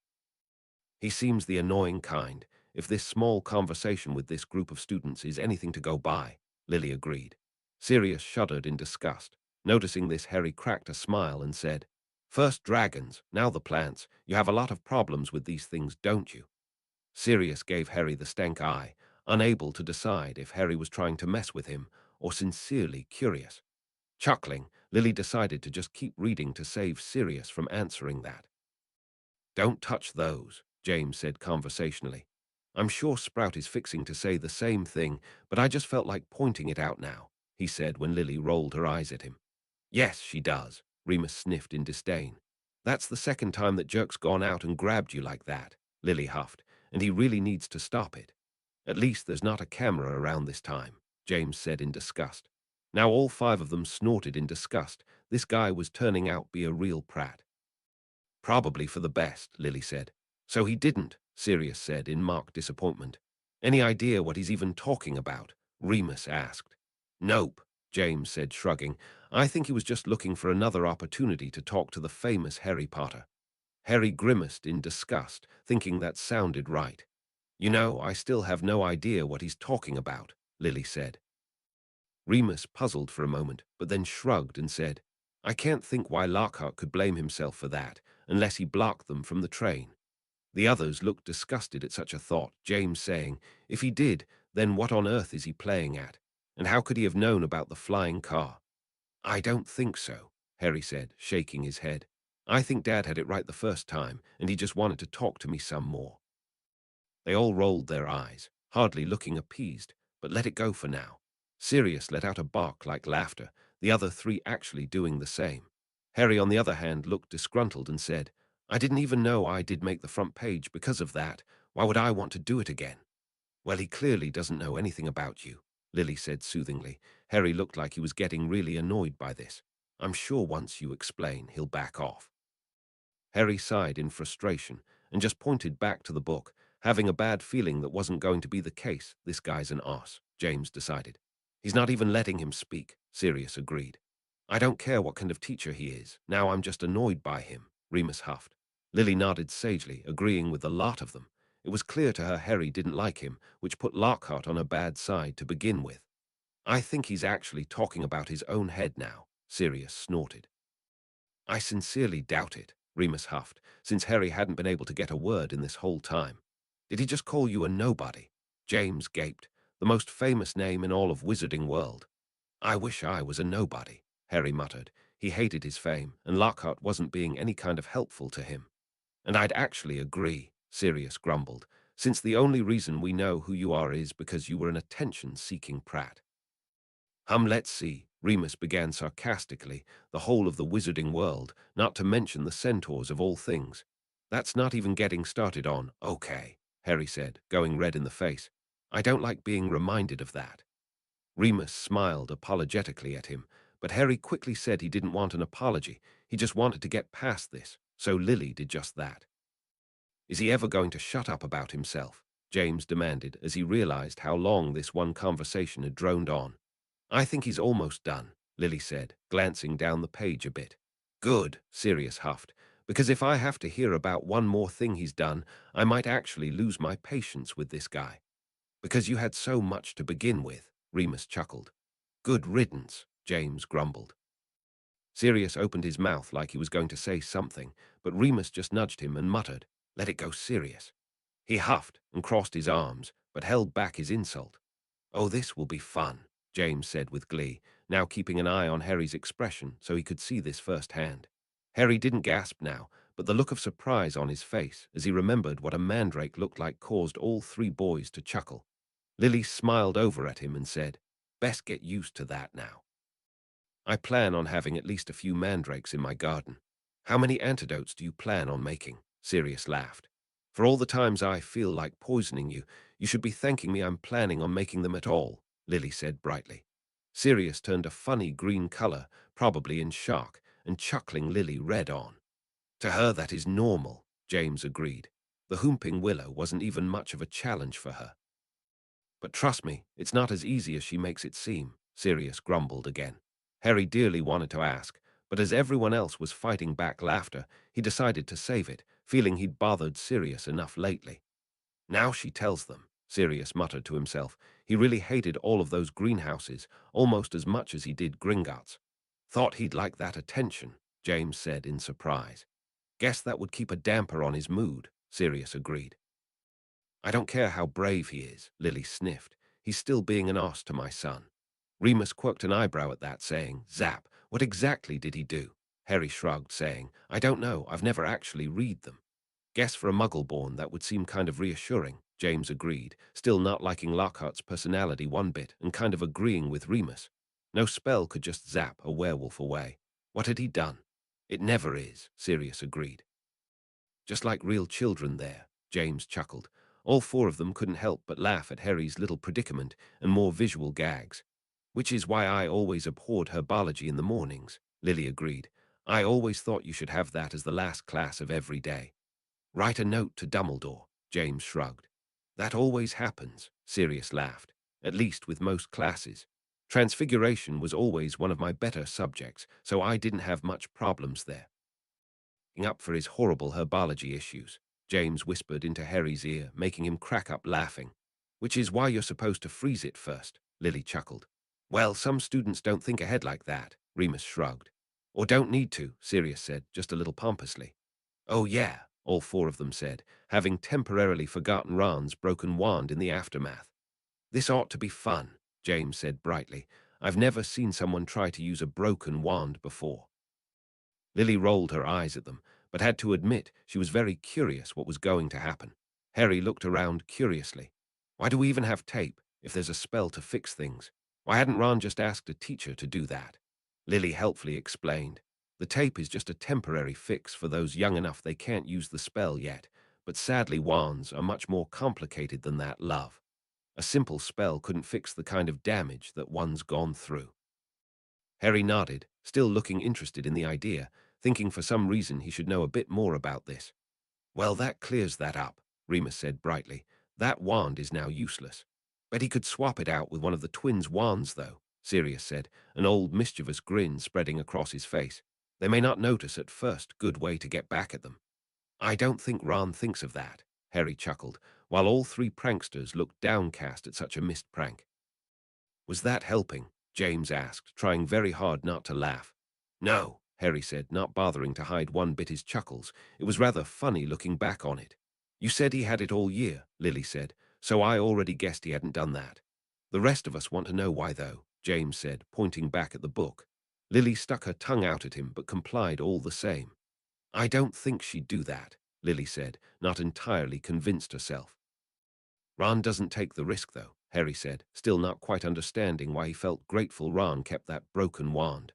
"He seems the annoying kind, if this small conversation with this group of students is anything to go by," Lily agreed. Sirius shuddered in disgust. Noticing this, Harry cracked a smile and said, "First dragons, now the plants. You have a lot of problems with these things, don't you?" Sirius gave Harry the stank eye, unable to decide if Harry was trying to mess with him or sincerely curious. Chuckling, Lily decided to just keep reading to save Sirius from answering that. "Don't touch those," James said conversationally. "I'm sure Sprout is fixing to say the same thing, but I just felt like pointing it out now," he said when Lily rolled her eyes at him. "Yes, she does," Remus sniffed in disdain. "That's the second time that Jerk's gone out and grabbed you like that," Lily huffed, "and he really needs to stop it." "At least there's not a camera around this time," James said in disgust. Now all five of them snorted in disgust. This guy was turning out be a real prat. "Probably for the best," Lily said. "So he didn't," Sirius said in mock disappointment. "Any idea what he's even talking about?" Remus asked. "Nope," James said, shrugging. "I think he was just looking for another opportunity to talk to the famous Harry Potter." Harry grimaced in disgust, thinking that sounded right. "You know, I still have no idea what he's talking about," Lily said. Remus puzzled for a moment, but then shrugged and said, "I can't think why Lockhart could blame himself for that, unless he blocked them from the train." The others looked disgusted at such a thought, James saying, "If he did, then what on earth is he playing at? And how could he have known about the flying car?" "I don't think so," Harry said, shaking his head. "I think Dad had it right the first time, and he just wanted to talk to me some more." They all rolled their eyes, hardly looking appeased, but let it go for now. Sirius let out a bark like laughter, the other three actually doing the same. Harry, on the other hand, looked disgruntled and said, "I didn't even know I did make the front page because of that. Why would I want to do it again?" "Well, he clearly doesn't know anything about you," Lily said soothingly. Harry looked like he was getting really annoyed by this. "I'm sure once you explain, he'll back off." Harry sighed in frustration and just pointed back to the book, having a bad feeling that wasn't going to be the case. "This guy's an arse," James decided. "He's not even letting him speak," Sirius agreed. I don't care what kind of teacher he is. Now I'm just annoyed by him, Remus huffed. Lily nodded sagely, agreeing with the lot of them. It was clear to her Harry didn't like him, which put Lockhart on her bad side to begin with. I think he's actually talking about his own head now, Sirius snorted. I sincerely doubt it, Remus huffed, since Harry hadn't been able to get a word in this whole time. Did he just call you a nobody? James gaped. The most famous name in all of Wizarding World. I wish I was a nobody, Harry muttered. He hated his fame, and Lockhart wasn't being any kind of helpful to him. And I'd actually agree, Sirius grumbled, since the only reason we know who you are is because you were an attention-seeking prat. Let's see, Remus began sarcastically, the whole of the Wizarding World, not to mention the centaurs of all things. That's not even getting started on, okay, Harry said, going red in the face. I don't like being reminded of that. Remus smiled apologetically at him, but Harry quickly said he didn't want an apology, he just wanted to get past this, so Lily did just that. Is he ever going to shut up about himself? James demanded as he realized how long this one conversation had droned on. I think he's almost done, Lily said, glancing down the page a bit. Good, Sirius huffed, because if I have to hear about one more thing he's done, I might actually lose my patience with this guy. Because you had so much to begin with, Remus chuckled. Good riddance, James grumbled. Sirius opened his mouth like he was going to say something, but Remus just nudged him and muttered, "Let it go, Sirius." He huffed and crossed his arms, but held back his insult. "Oh, this will be fun," James said with glee, now keeping an eye on Harry's expression so he could see this firsthand. Harry didn't gasp now, but the look of surprise on his face as he remembered what a mandrake looked like caused all three boys to chuckle. Lily smiled over at him and said, "Best get used to that now." "I plan on having at least a few mandrakes in my garden." "How many antidotes do you plan on making?" Sirius laughed. "For all the times I feel like poisoning you, you should be thanking me I'm planning on making them at all," Lily said brightly. Sirius turned a funny green color, probably in shock, and chuckling Lily read on. "To her that is normal," James agreed. The Whomping Willow wasn't even much of a challenge for her. "But trust me, it's not as easy as she makes it seem," Sirius grumbled again. Harry dearly wanted to ask, but as everyone else was fighting back laughter, he decided to save it, feeling he'd bothered Sirius enough lately. "Now she tells them," Sirius muttered to himself. He really hated all of those greenhouses, almost as much as he did Gringotts. "Thought he'd like that attention," James said in surprise. "Guess that would keep a damper on his mood," Sirius agreed. "I don't care how brave he is," Lily sniffed. "He's still being an ass to my son." Remus quirked an eyebrow at that, saying, "Zap, what exactly did he do?" Harry shrugged, saying, "I don't know, I've never actually read them." "Guess for a muggle-born that would seem kind of reassuring," James agreed, still not liking Lockhart's personality one bit and kind of agreeing with Remus. No spell could just zap a werewolf away. What had he done? "It never is," Sirius agreed. "Just like real children there," James chuckled. All four of them couldn't help but laugh at Harry's little predicament and more visual gags. "Which is why I always abhorred herbology in the mornings," Lily agreed. "I always thought you should have that as the last class of every day." "Write a note to Dumbledore," James shrugged. "That always happens," Sirius laughed, "at least with most classes. Transfiguration was always one of my better subjects, so I didn't have much problems there." "Up for his horrible herbology issues," James whispered into Harry's ear, making him crack up laughing. "Which is why you're supposed to freeze it first," Lily chuckled. "Well, some students don't think ahead like that," Remus shrugged. "Or don't need to," Sirius said, just a little pompously. "Oh yeah," all four of them said, having temporarily forgotten Ron's broken wand in the aftermath. "This ought to be fun," James said brightly. "I've never seen someone try to use a broken wand before." Lily rolled her eyes at them, but had to admit she was very curious what was going to happen. Harry looked around curiously. "Why do we even have tape, if there's a spell to fix things? Why hadn't Ron just asked a teacher to do that?" Lily helpfully explained. "The tape is just a temporary fix for those young enough they can't use the spell yet, but sadly wands are much more complicated than that, love. A simple spell couldn't fix the kind of damage that one's gone through." Harry nodded, still looking interested in the idea, thinking for some reason he should know a bit more about this. "Well, that clears that up," Remus said brightly. "That wand is now useless. Bet he could swap it out with one of the twins' wands, though," Sirius said, an old mischievous grin spreading across his face. They may not notice at first. Good way to get back at them. I don't think Ron thinks of that, Harry chuckled, while all three pranksters looked downcast at such a missed prank. Was that helping? James asked, trying very hard not to laugh. No, Harry said, not bothering to hide one bit his chuckles. It was rather funny looking back on it. You said he had it all year, Lily said, so I already guessed he hadn't done that. The rest of us want to know why, though, James said, pointing back at the book. Lily stuck her tongue out at him, but complied all the same. I don't think she'd do that, Lily said, not entirely convinced herself. Ron doesn't take the risk, though, Harry said, still not quite understanding why he felt grateful Ron kept that broken wand.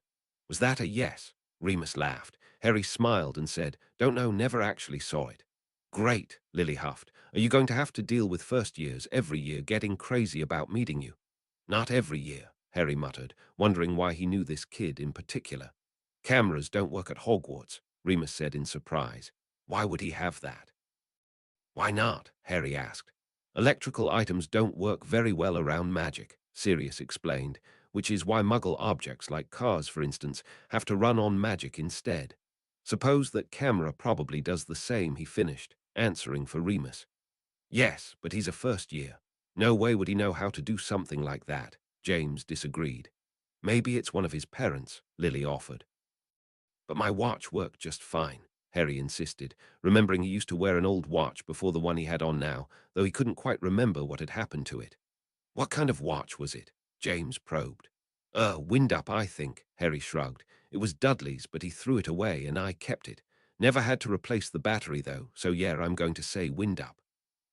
Was that a yes? Remus laughed. Harry smiled and said, don't know, never actually saw it. Great, Lily huffed. Are you going to have to deal with first years every year getting crazy about meeting you? Not every year, Harry muttered, wondering why he knew this kid in particular. Cameras don't work at Hogwarts, Remus said in surprise. Why would he have that? Why not? Harry asked. Electrical items don't work very well around magic, Sirius explained, which is why Muggle objects like cars, for instance, have to run on magic instead. Suppose that camera probably does the same, he finished, answering for Remus. Yes, but he's a first year. No way would he know how to do something like that, James disagreed. Maybe it's one of his parents, Lily offered. But my watch worked just fine, Harry insisted, remembering he used to wear an old watch before the one he had on now, though he couldn't quite remember what had happened to it. What kind of watch was it? James probed. Wind up, I think, Harry shrugged. It was Dudley's, but he threw it away and I kept it. Never had to replace the battery, though, so yeah, I'm going to say wind up.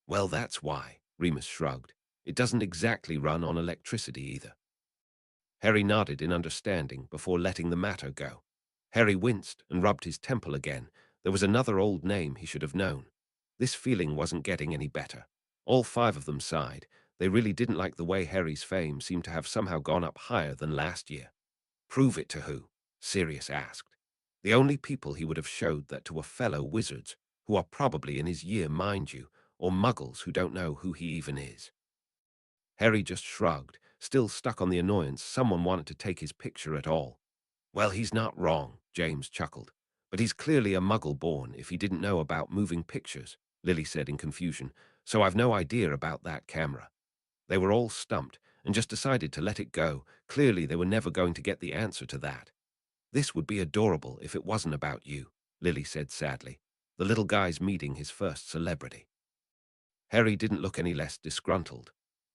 Well, that's why, Remus shrugged. It doesn't exactly run on electricity either. Harry nodded in understanding before letting the matter go. Harry winced and rubbed his temple again. There was another old name he should have known. This feeling wasn't getting any better. All five of them sighed. They really didn't like the way Harry's fame seemed to have somehow gone up higher than last year. Prove it to who? Sirius asked. The only people he would have showed that to are fellow wizards, who are probably in his year, mind you, or muggles who don't know who he even is. Harry just shrugged, still stuck on the annoyance someone wanted to take his picture at all. Well, he's not wrong, James chuckled. But he's clearly a muggle born if he didn't know about moving pictures, Lily said in confusion, so I've no idea about that camera. They were all stumped and just decided to let it go. Clearly they were never going to get the answer to that. This would be adorable if it wasn't about you, Lily said sadly. The little guy's meeting his first celebrity. Harry didn't look any less disgruntled.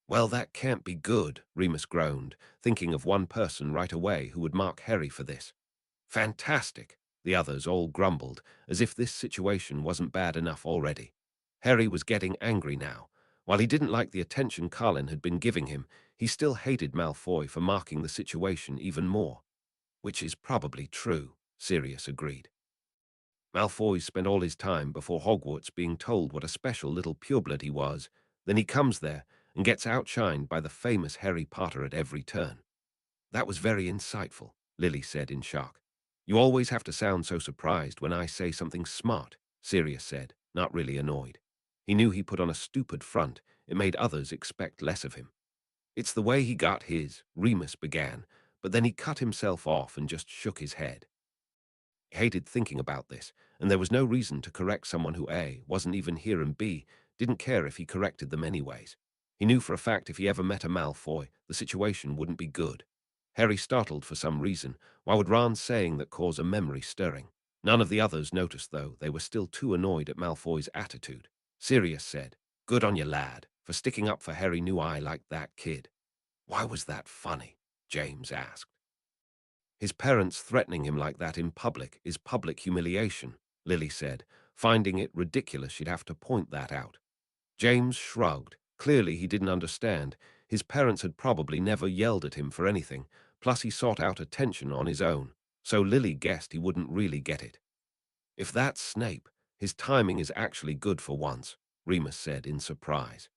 Well, that can't be good, Remus groaned, thinking of one person right away who would mark Harry for this. Fantastic, the others all grumbled, as if this situation wasn't bad enough already. Harry was getting angry now. While he didn't like the attention Colin had been giving him, he still hated Malfoy for marking the situation even more. Which is probably true, Sirius agreed. Malfoy spent all his time before Hogwarts being told what a special little pureblood he was. Then he comes there and gets outshined by the famous Harry Potter at every turn. That was very insightful, Lily said in shock. You always have to sound so surprised when I say something smart, Sirius said, not really annoyed. He knew he put on a stupid front. It made others expect less of him. It's the way he got his, Remus began, but then he cut himself off and just shook his head. He hated thinking about this, and there was no reason to correct someone who A, wasn't even here, and B, didn't care if he corrected them anyways. He knew for a fact if he ever met a Malfoy, the situation wouldn't be good. Harry startled for some reason. Why would Ron saying that cause a memory stirring? None of the others noticed, though. They were still too annoyed at Malfoy's attitude. Sirius said, Good on you, lad, for sticking up for Harry knew I liked that kid. Why was that funny? James asked. His parents threatening him like that in public is public humiliation, Lily said, finding it ridiculous she'd have to point that out. James shrugged. Clearly he didn't understand. His parents had probably never yelled at him for anything, plus he sought out attention on his own, so Lily guessed he wouldn't really get it. If that's Snape, his timing is actually good for once, Remus said in surprise.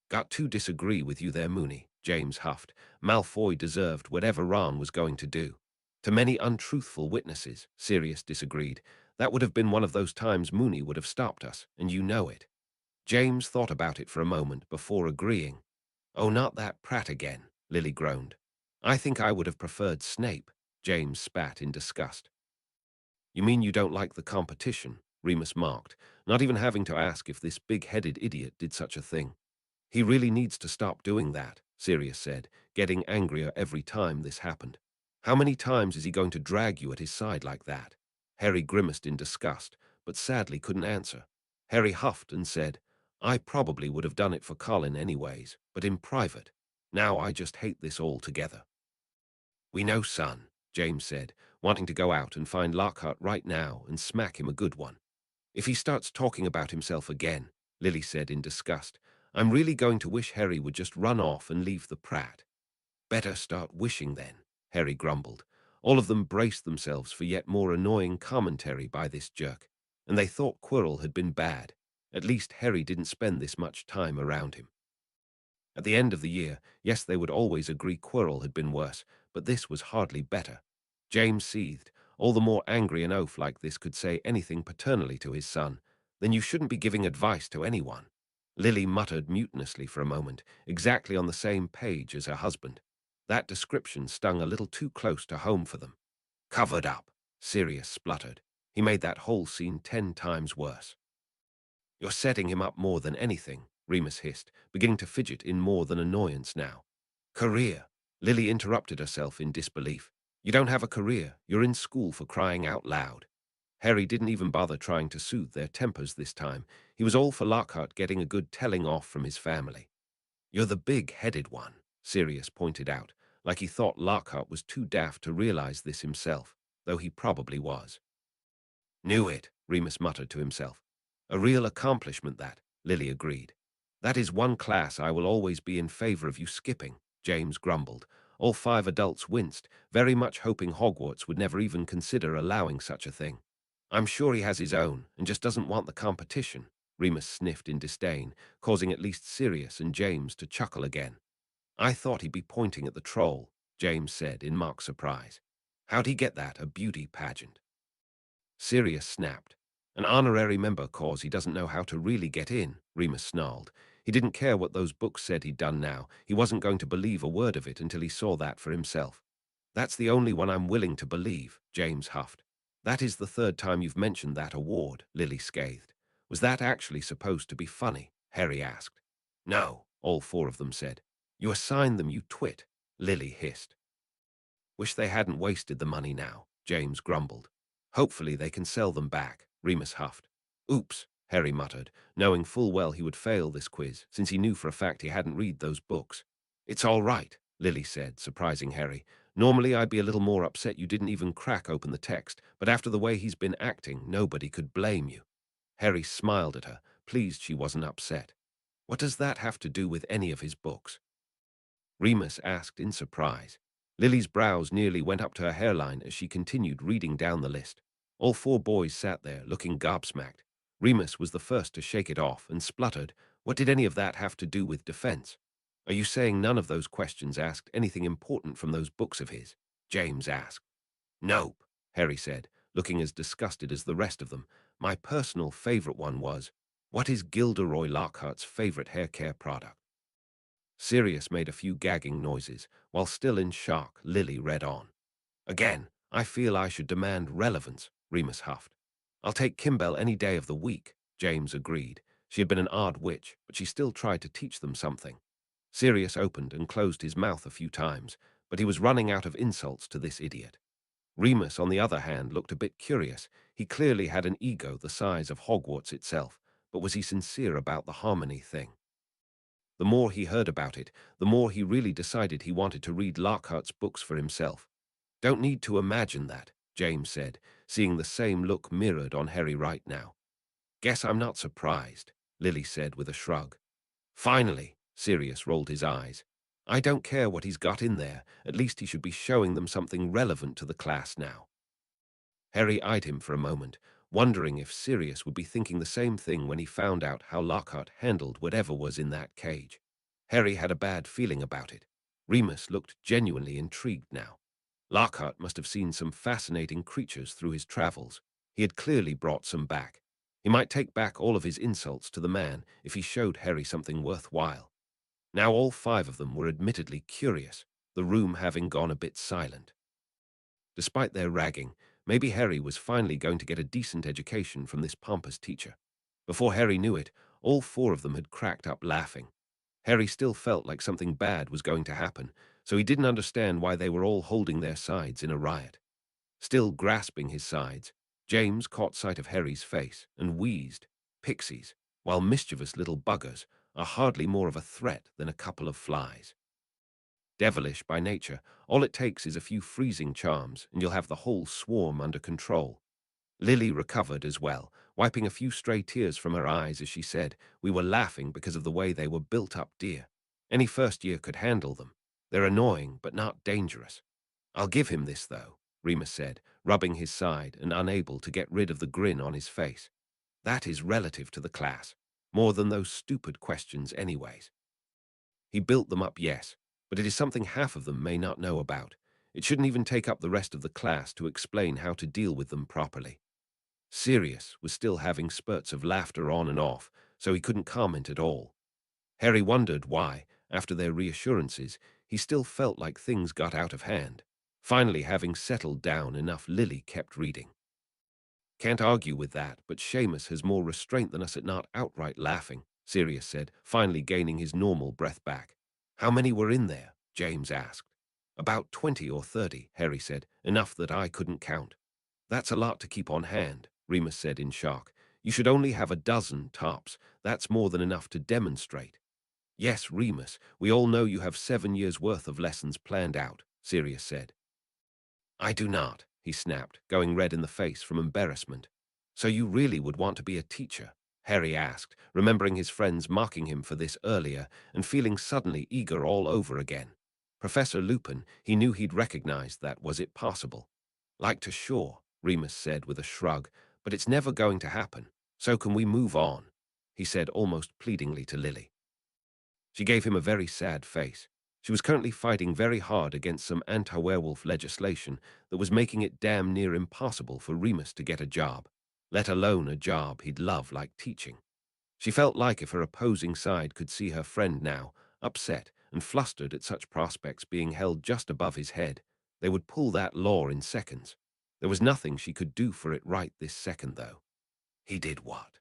Got to disagree with you there, Moony, James huffed. Malfoy deserved whatever Ron was going to do. To many untruthful witnesses, Sirius disagreed. That would have been one of those times Moony would have stopped us, and you know it. James thought about it for a moment before agreeing. Oh, not that prat again, Lily groaned. I think I would have preferred Snape, James spat in disgust. You mean you don't like the competition? Remus marked, not even having to ask if this big-headed idiot did such a thing. He really needs to stop doing that, Sirius said, getting angrier every time this happened. How many times is he going to drag you at his side like that? Harry grimaced in disgust, but sadly couldn't answer. Harry huffed and said, I probably would have done it for Colin anyways, but in private. Now I just hate this altogether. We know, son, James said, wanting to go out and find Lockhart right now and smack him a good one. If he starts talking about himself again, Lily said in disgust, I'm really going to wish Harry would just run off and leave the prat. Better start wishing then, Harry grumbled. All of them braced themselves for yet more annoying commentary by this jerk, and they thought Quirrell had been bad. At least Harry didn't spend this much time around him. At the end of the year, yes, they would always agree Quirrell had been worse, but this was hardly better. James seethed. All the more angry an oaf like this could say anything paternally to his son. Then you shouldn't be giving advice to anyone. Lily muttered mutinously for a moment, exactly on the same page as her husband. That description stung a little too close to home for them. Covered up, Sirius spluttered. He made that whole scene 10 times worse. You're setting him up more than anything, Remus hissed, beginning to fidget in more than annoyance now. Career? Lily interrupted herself in disbelief. You don't have a career. You're in school for crying out loud. Harry didn't even bother trying to soothe their tempers this time. He was all for Lockhart getting a good telling off from his family. You're the big-headed one, Sirius pointed out, like he thought Lockhart was too daft to realize this himself, though he probably was. Knew it, Remus muttered to himself. A real accomplishment that, Lily agreed. That is one class I will always be in favor of you skipping, James grumbled. All 5 adults winced, very much hoping Hogwarts would never even consider allowing such a thing. I'm sure he has his own, and just doesn't want the competition, Remus sniffed in disdain, causing at least Sirius and James to chuckle again. I thought he'd be pointing at the troll, James said in mock surprise. How'd he get that, a beauty pageant? Sirius snapped. An honorary member cause he doesn't know how to really get in, Remus snarled. He didn't care what those books said he'd done now. He wasn't going to believe a word of it until he saw that for himself. That's the only one I'm willing to believe, James huffed. That is the 3rd time you've mentioned that award, Lily scathed. Was that actually supposed to be funny? Harry asked. No, all 4 of them said. You assigned them, you twit, Lily hissed. Wish they hadn't wasted the money now, James grumbled. Hopefully they can sell them back, Remus huffed. Oops, Harry muttered, knowing full well he would fail this quiz, since he knew for a fact he hadn't read those books. It's all right, Lily said, surprising Harry. Normally I'd be a little more upset you didn't even crack open the text, but after the way he's been acting, nobody could blame you. Harry smiled at her, pleased she wasn't upset. What does that have to do with any of his books? Remus asked in surprise. Lily's brows nearly went up to her hairline as she continued reading down the list. All 4 boys sat there, looking gobsmacked. Remus was the first to shake it off and spluttered, what did any of that have to do with defense? Are you saying none of those questions asked anything important from those books of his? James asked. Nope, Harry said, looking as disgusted as the rest of them. My personal favorite one was, what is Gilderoy Lockhart's favorite hair care product? Sirius made a few gagging noises. While still in shock, Lily read on. Again, I feel I should demand relevance, Remus huffed. I'll take Kimbell any day of the week, James agreed. She had been an odd witch, but she still tried to teach them something. Sirius opened and closed his mouth a few times, but he was running out of insults to this idiot. Remus, on the other hand, looked a bit curious. He clearly had an ego the size of Hogwarts itself, but was he sincere about the harmony thing? The more he heard about it, the more he really decided he wanted to read Lockhart's books for himself. Don't need to imagine that, James said, seeing the same look mirrored on Harry right now. Guess I'm not surprised, Lily said with a shrug. Finally, Sirius rolled his eyes. I don't care what he's got in there, at least he should be showing them something relevant to the class now. Harry eyed him for a moment, wondering if Sirius would be thinking the same thing when he found out how Lockhart handled whatever was in that cage. Harry had a bad feeling about it. Remus looked genuinely intrigued now. Lockhart must have seen some fascinating creatures through his travels. He had clearly brought some back. He might take back all of his insults to the man if he showed Harry something worthwhile. Now all 5 of them were admittedly curious. the room having gone a bit silent. Despite their ragging, maybe Harry was finally going to get a decent education from this pompous teacher. Before Harry knew it, all four of them had cracked up laughing. Harry still felt like something bad was going to happen, so he didn't understand why they were all holding their sides in a riot. Still grasping his sides, James caught sight of Harry's face and wheezed, "Pixies, while mischievous little buggers are hardly more of a threat than a couple of flies." Devilish by nature, all it takes is a few freezing charms and you'll have the whole swarm under control. Lily recovered as well, wiping a few stray tears from her eyes as she said, "We were laughing because of the way they were built up, dear. Any first year could handle them. They're annoying, but not dangerous." "I'll give him this, though," Remus said, rubbing his side and unable to get rid of the grin on his face. "That is relative to the class. More than those stupid questions anyways. He built them up, yes, but it is something half of them may not know about. It shouldn't even take up the rest of the class to explain how to deal with them properly." Sirius was still having spurts of laughter on and off, so he couldn't comment at all. Harry wondered why, after their reassurances, he still felt like things got out of hand. Finally, having settled down enough, Lily kept reading. "Can't argue with that, but Seamus has more restraint than us at not outright laughing," Sirius said, finally gaining his normal breath back. "How many were in there?" James asked. "About 20 or 30, Harry said, "enough that I couldn't count." "That's a lot to keep on hand," Remus said in shock. "You should only have a dozen, tops. That's more than enough to demonstrate." "Yes, Remus, we all know you have 7 years' worth of lessons planned out," Sirius said. "I do not," he snapped, going red in the face from embarrassment. "So you really would want to be a teacher?" Harry asked, remembering his friends mocking him for this earlier and feeling suddenly eager all over again. Professor Lupin, he knew he'd recognized that. Was it possible? "Like to sure," Remus said with a shrug, "but it's never going to happen. So can we move on?" he said almost pleadingly to Lily. She gave him a very sad face. She was currently fighting very hard against some anti-werewolf legislation that was making it damn near impossible for Remus to get a job, let alone a job he'd love like teaching. She felt like if her opposing side could see her friend now, upset and flustered at such prospects being held just above his head, they would pull that law in seconds. There was nothing she could do for it right this second, though. He did what?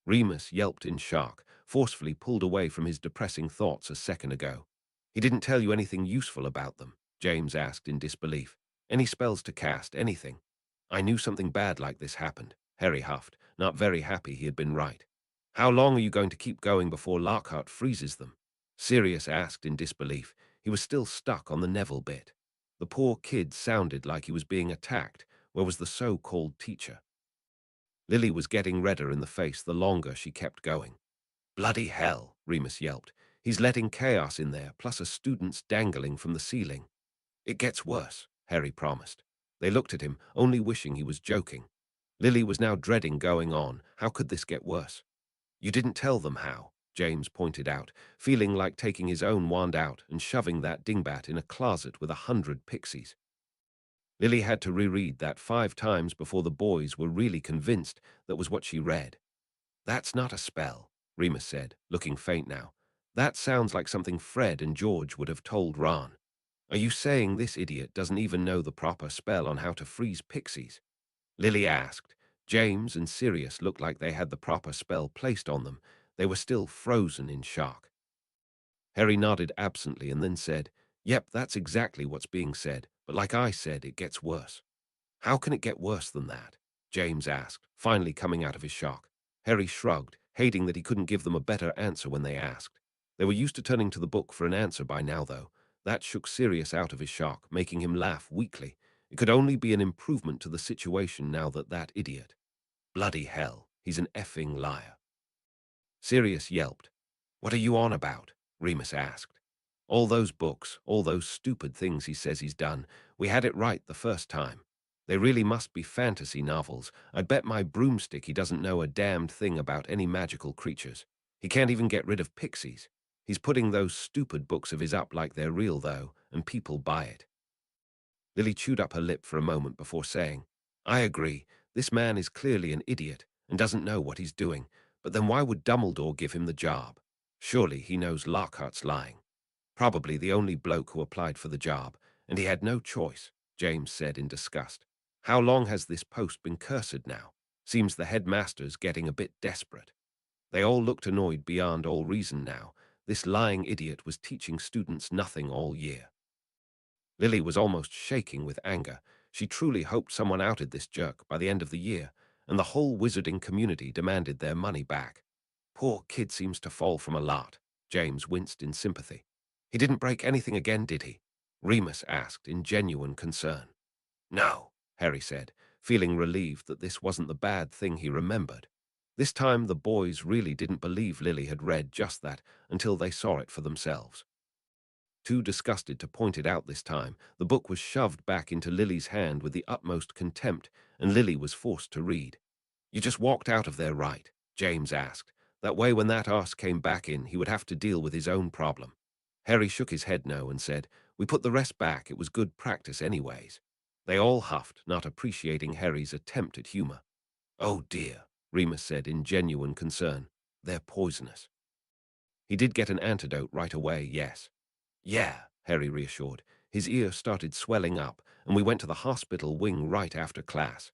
Remus yelped in shock, forcefully pulled away from his depressing thoughts a second ago. "He didn't tell you anything useful about them?" James asked in disbelief. "Any spells to cast, anything?" "I knew something bad like this happened," Harry huffed, not very happy he had been right. "How long are you going to keep going before Lockhart freezes them?" Sirius asked in disbelief. He was still stuck on the Neville bit. The poor kid sounded like he was being attacked. Where was the so-called teacher? Lily was getting redder in the face the longer she kept going. "Bloody hell," Remus yelped. "He's letting chaos in there, plus a student's dangling from the ceiling." "It gets worse," Harry promised. They looked at him, only wishing he was joking. Lily was now dreading going on. How could this get worse? "You didn't tell them how," James pointed out, feeling like taking his own wand out and shoving that dingbat in a closet with 100 pixies. Lily had to reread that 5 times before the boys were really convinced that was what she read. "That's not a spell," Remus said, looking faint now. "That sounds like something Fred and George would have told Ron. Are you saying this idiot doesn't even know the proper spell on how to freeze pixies?" Lily asked. James and Sirius looked like they had the proper spell placed on them. They were still frozen in shock. Harry nodded absently and then said, "Yep, that's exactly what's being said, but like I said, it gets worse." "How can it get worse than that?" James asked, finally coming out of his shock. Harry shrugged, hating that he couldn't give them a better answer when they asked. They were used to turning to the book for an answer by now, though. That shook Sirius out of his shock, making him laugh weakly. It could only be an improvement to the situation now that idiot. "Bloody hell, he's an effing liar." Sirius yelped. "What are you on about?" Remus asked. "All those books, all those stupid things he says he's done. We had it right the first time. They really must be fantasy novels. I'd bet my broomstick he doesn't know a damned thing about any magical creatures. He can't even get rid of pixies. He's putting those stupid books of his up like they're real, though, and people buy it." Lily chewed up her lip for a moment before saying, "I agree. This man is clearly an idiot and doesn't know what he's doing. But then why would Dumbledore give him the job? Surely he knows Lockhart's lying." Probably the only bloke who applied for the job, and he had no choice, James said in disgust. How long has this post been cursed now? Seems the headmaster's getting a bit desperate. They all looked annoyed beyond all reason now. This lying idiot was teaching students nothing all year. Lily was almost shaking with anger. She truly hoped someone outed this jerk by the end of the year, and the whole wizarding community demanded their money back. Poor kid seems to fall from a lot. James winced in sympathy. He didn't break anything again, did he? Remus asked in genuine concern. No, Harry said, feeling relieved that this wasn't the bad thing he remembered. This time the boys really didn't believe Lily had read just that until they saw it for themselves. Too disgusted to point it out this time, the book was shoved back into Lily's hand with the utmost contempt, and Lily was forced to read. You just walked out of there, right? James asked. That way when that arse came back in, he would have to deal with his own problem. Harry shook his head no and said, We put the rest back, it was good practice anyways. They all huffed, not appreciating Harry's attempt at humor. Oh dear, Remus said in genuine concern. They're poisonous. He did get an antidote right away, yes. Yeah, Harry reassured. His ear started swelling up, and we went to the hospital wing right after class.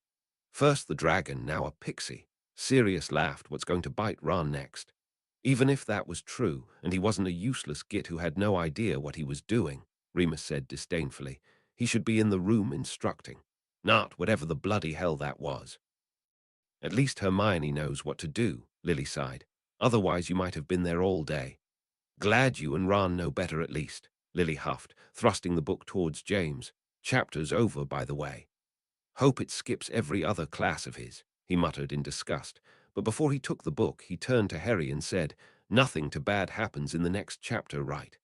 First the dragon, now a pixie. Sirius laughed, what's going to bite Ron next? Even if that was true, and he wasn't a useless git who had no idea what he was doing, Remus said disdainfully, he should be in the room instructing. Not whatever the bloody hell that was. At least Hermione knows what to do, Lily sighed. Otherwise you might have been there all day. Glad you and Ron know better at least, Lily huffed, thrusting the book towards James. Chapter's over, by the way. Hope it skips every other class of his, he muttered in disgust. But before he took the book, he turned to Harry and said, Nothing too bad happens in the next chapter, right?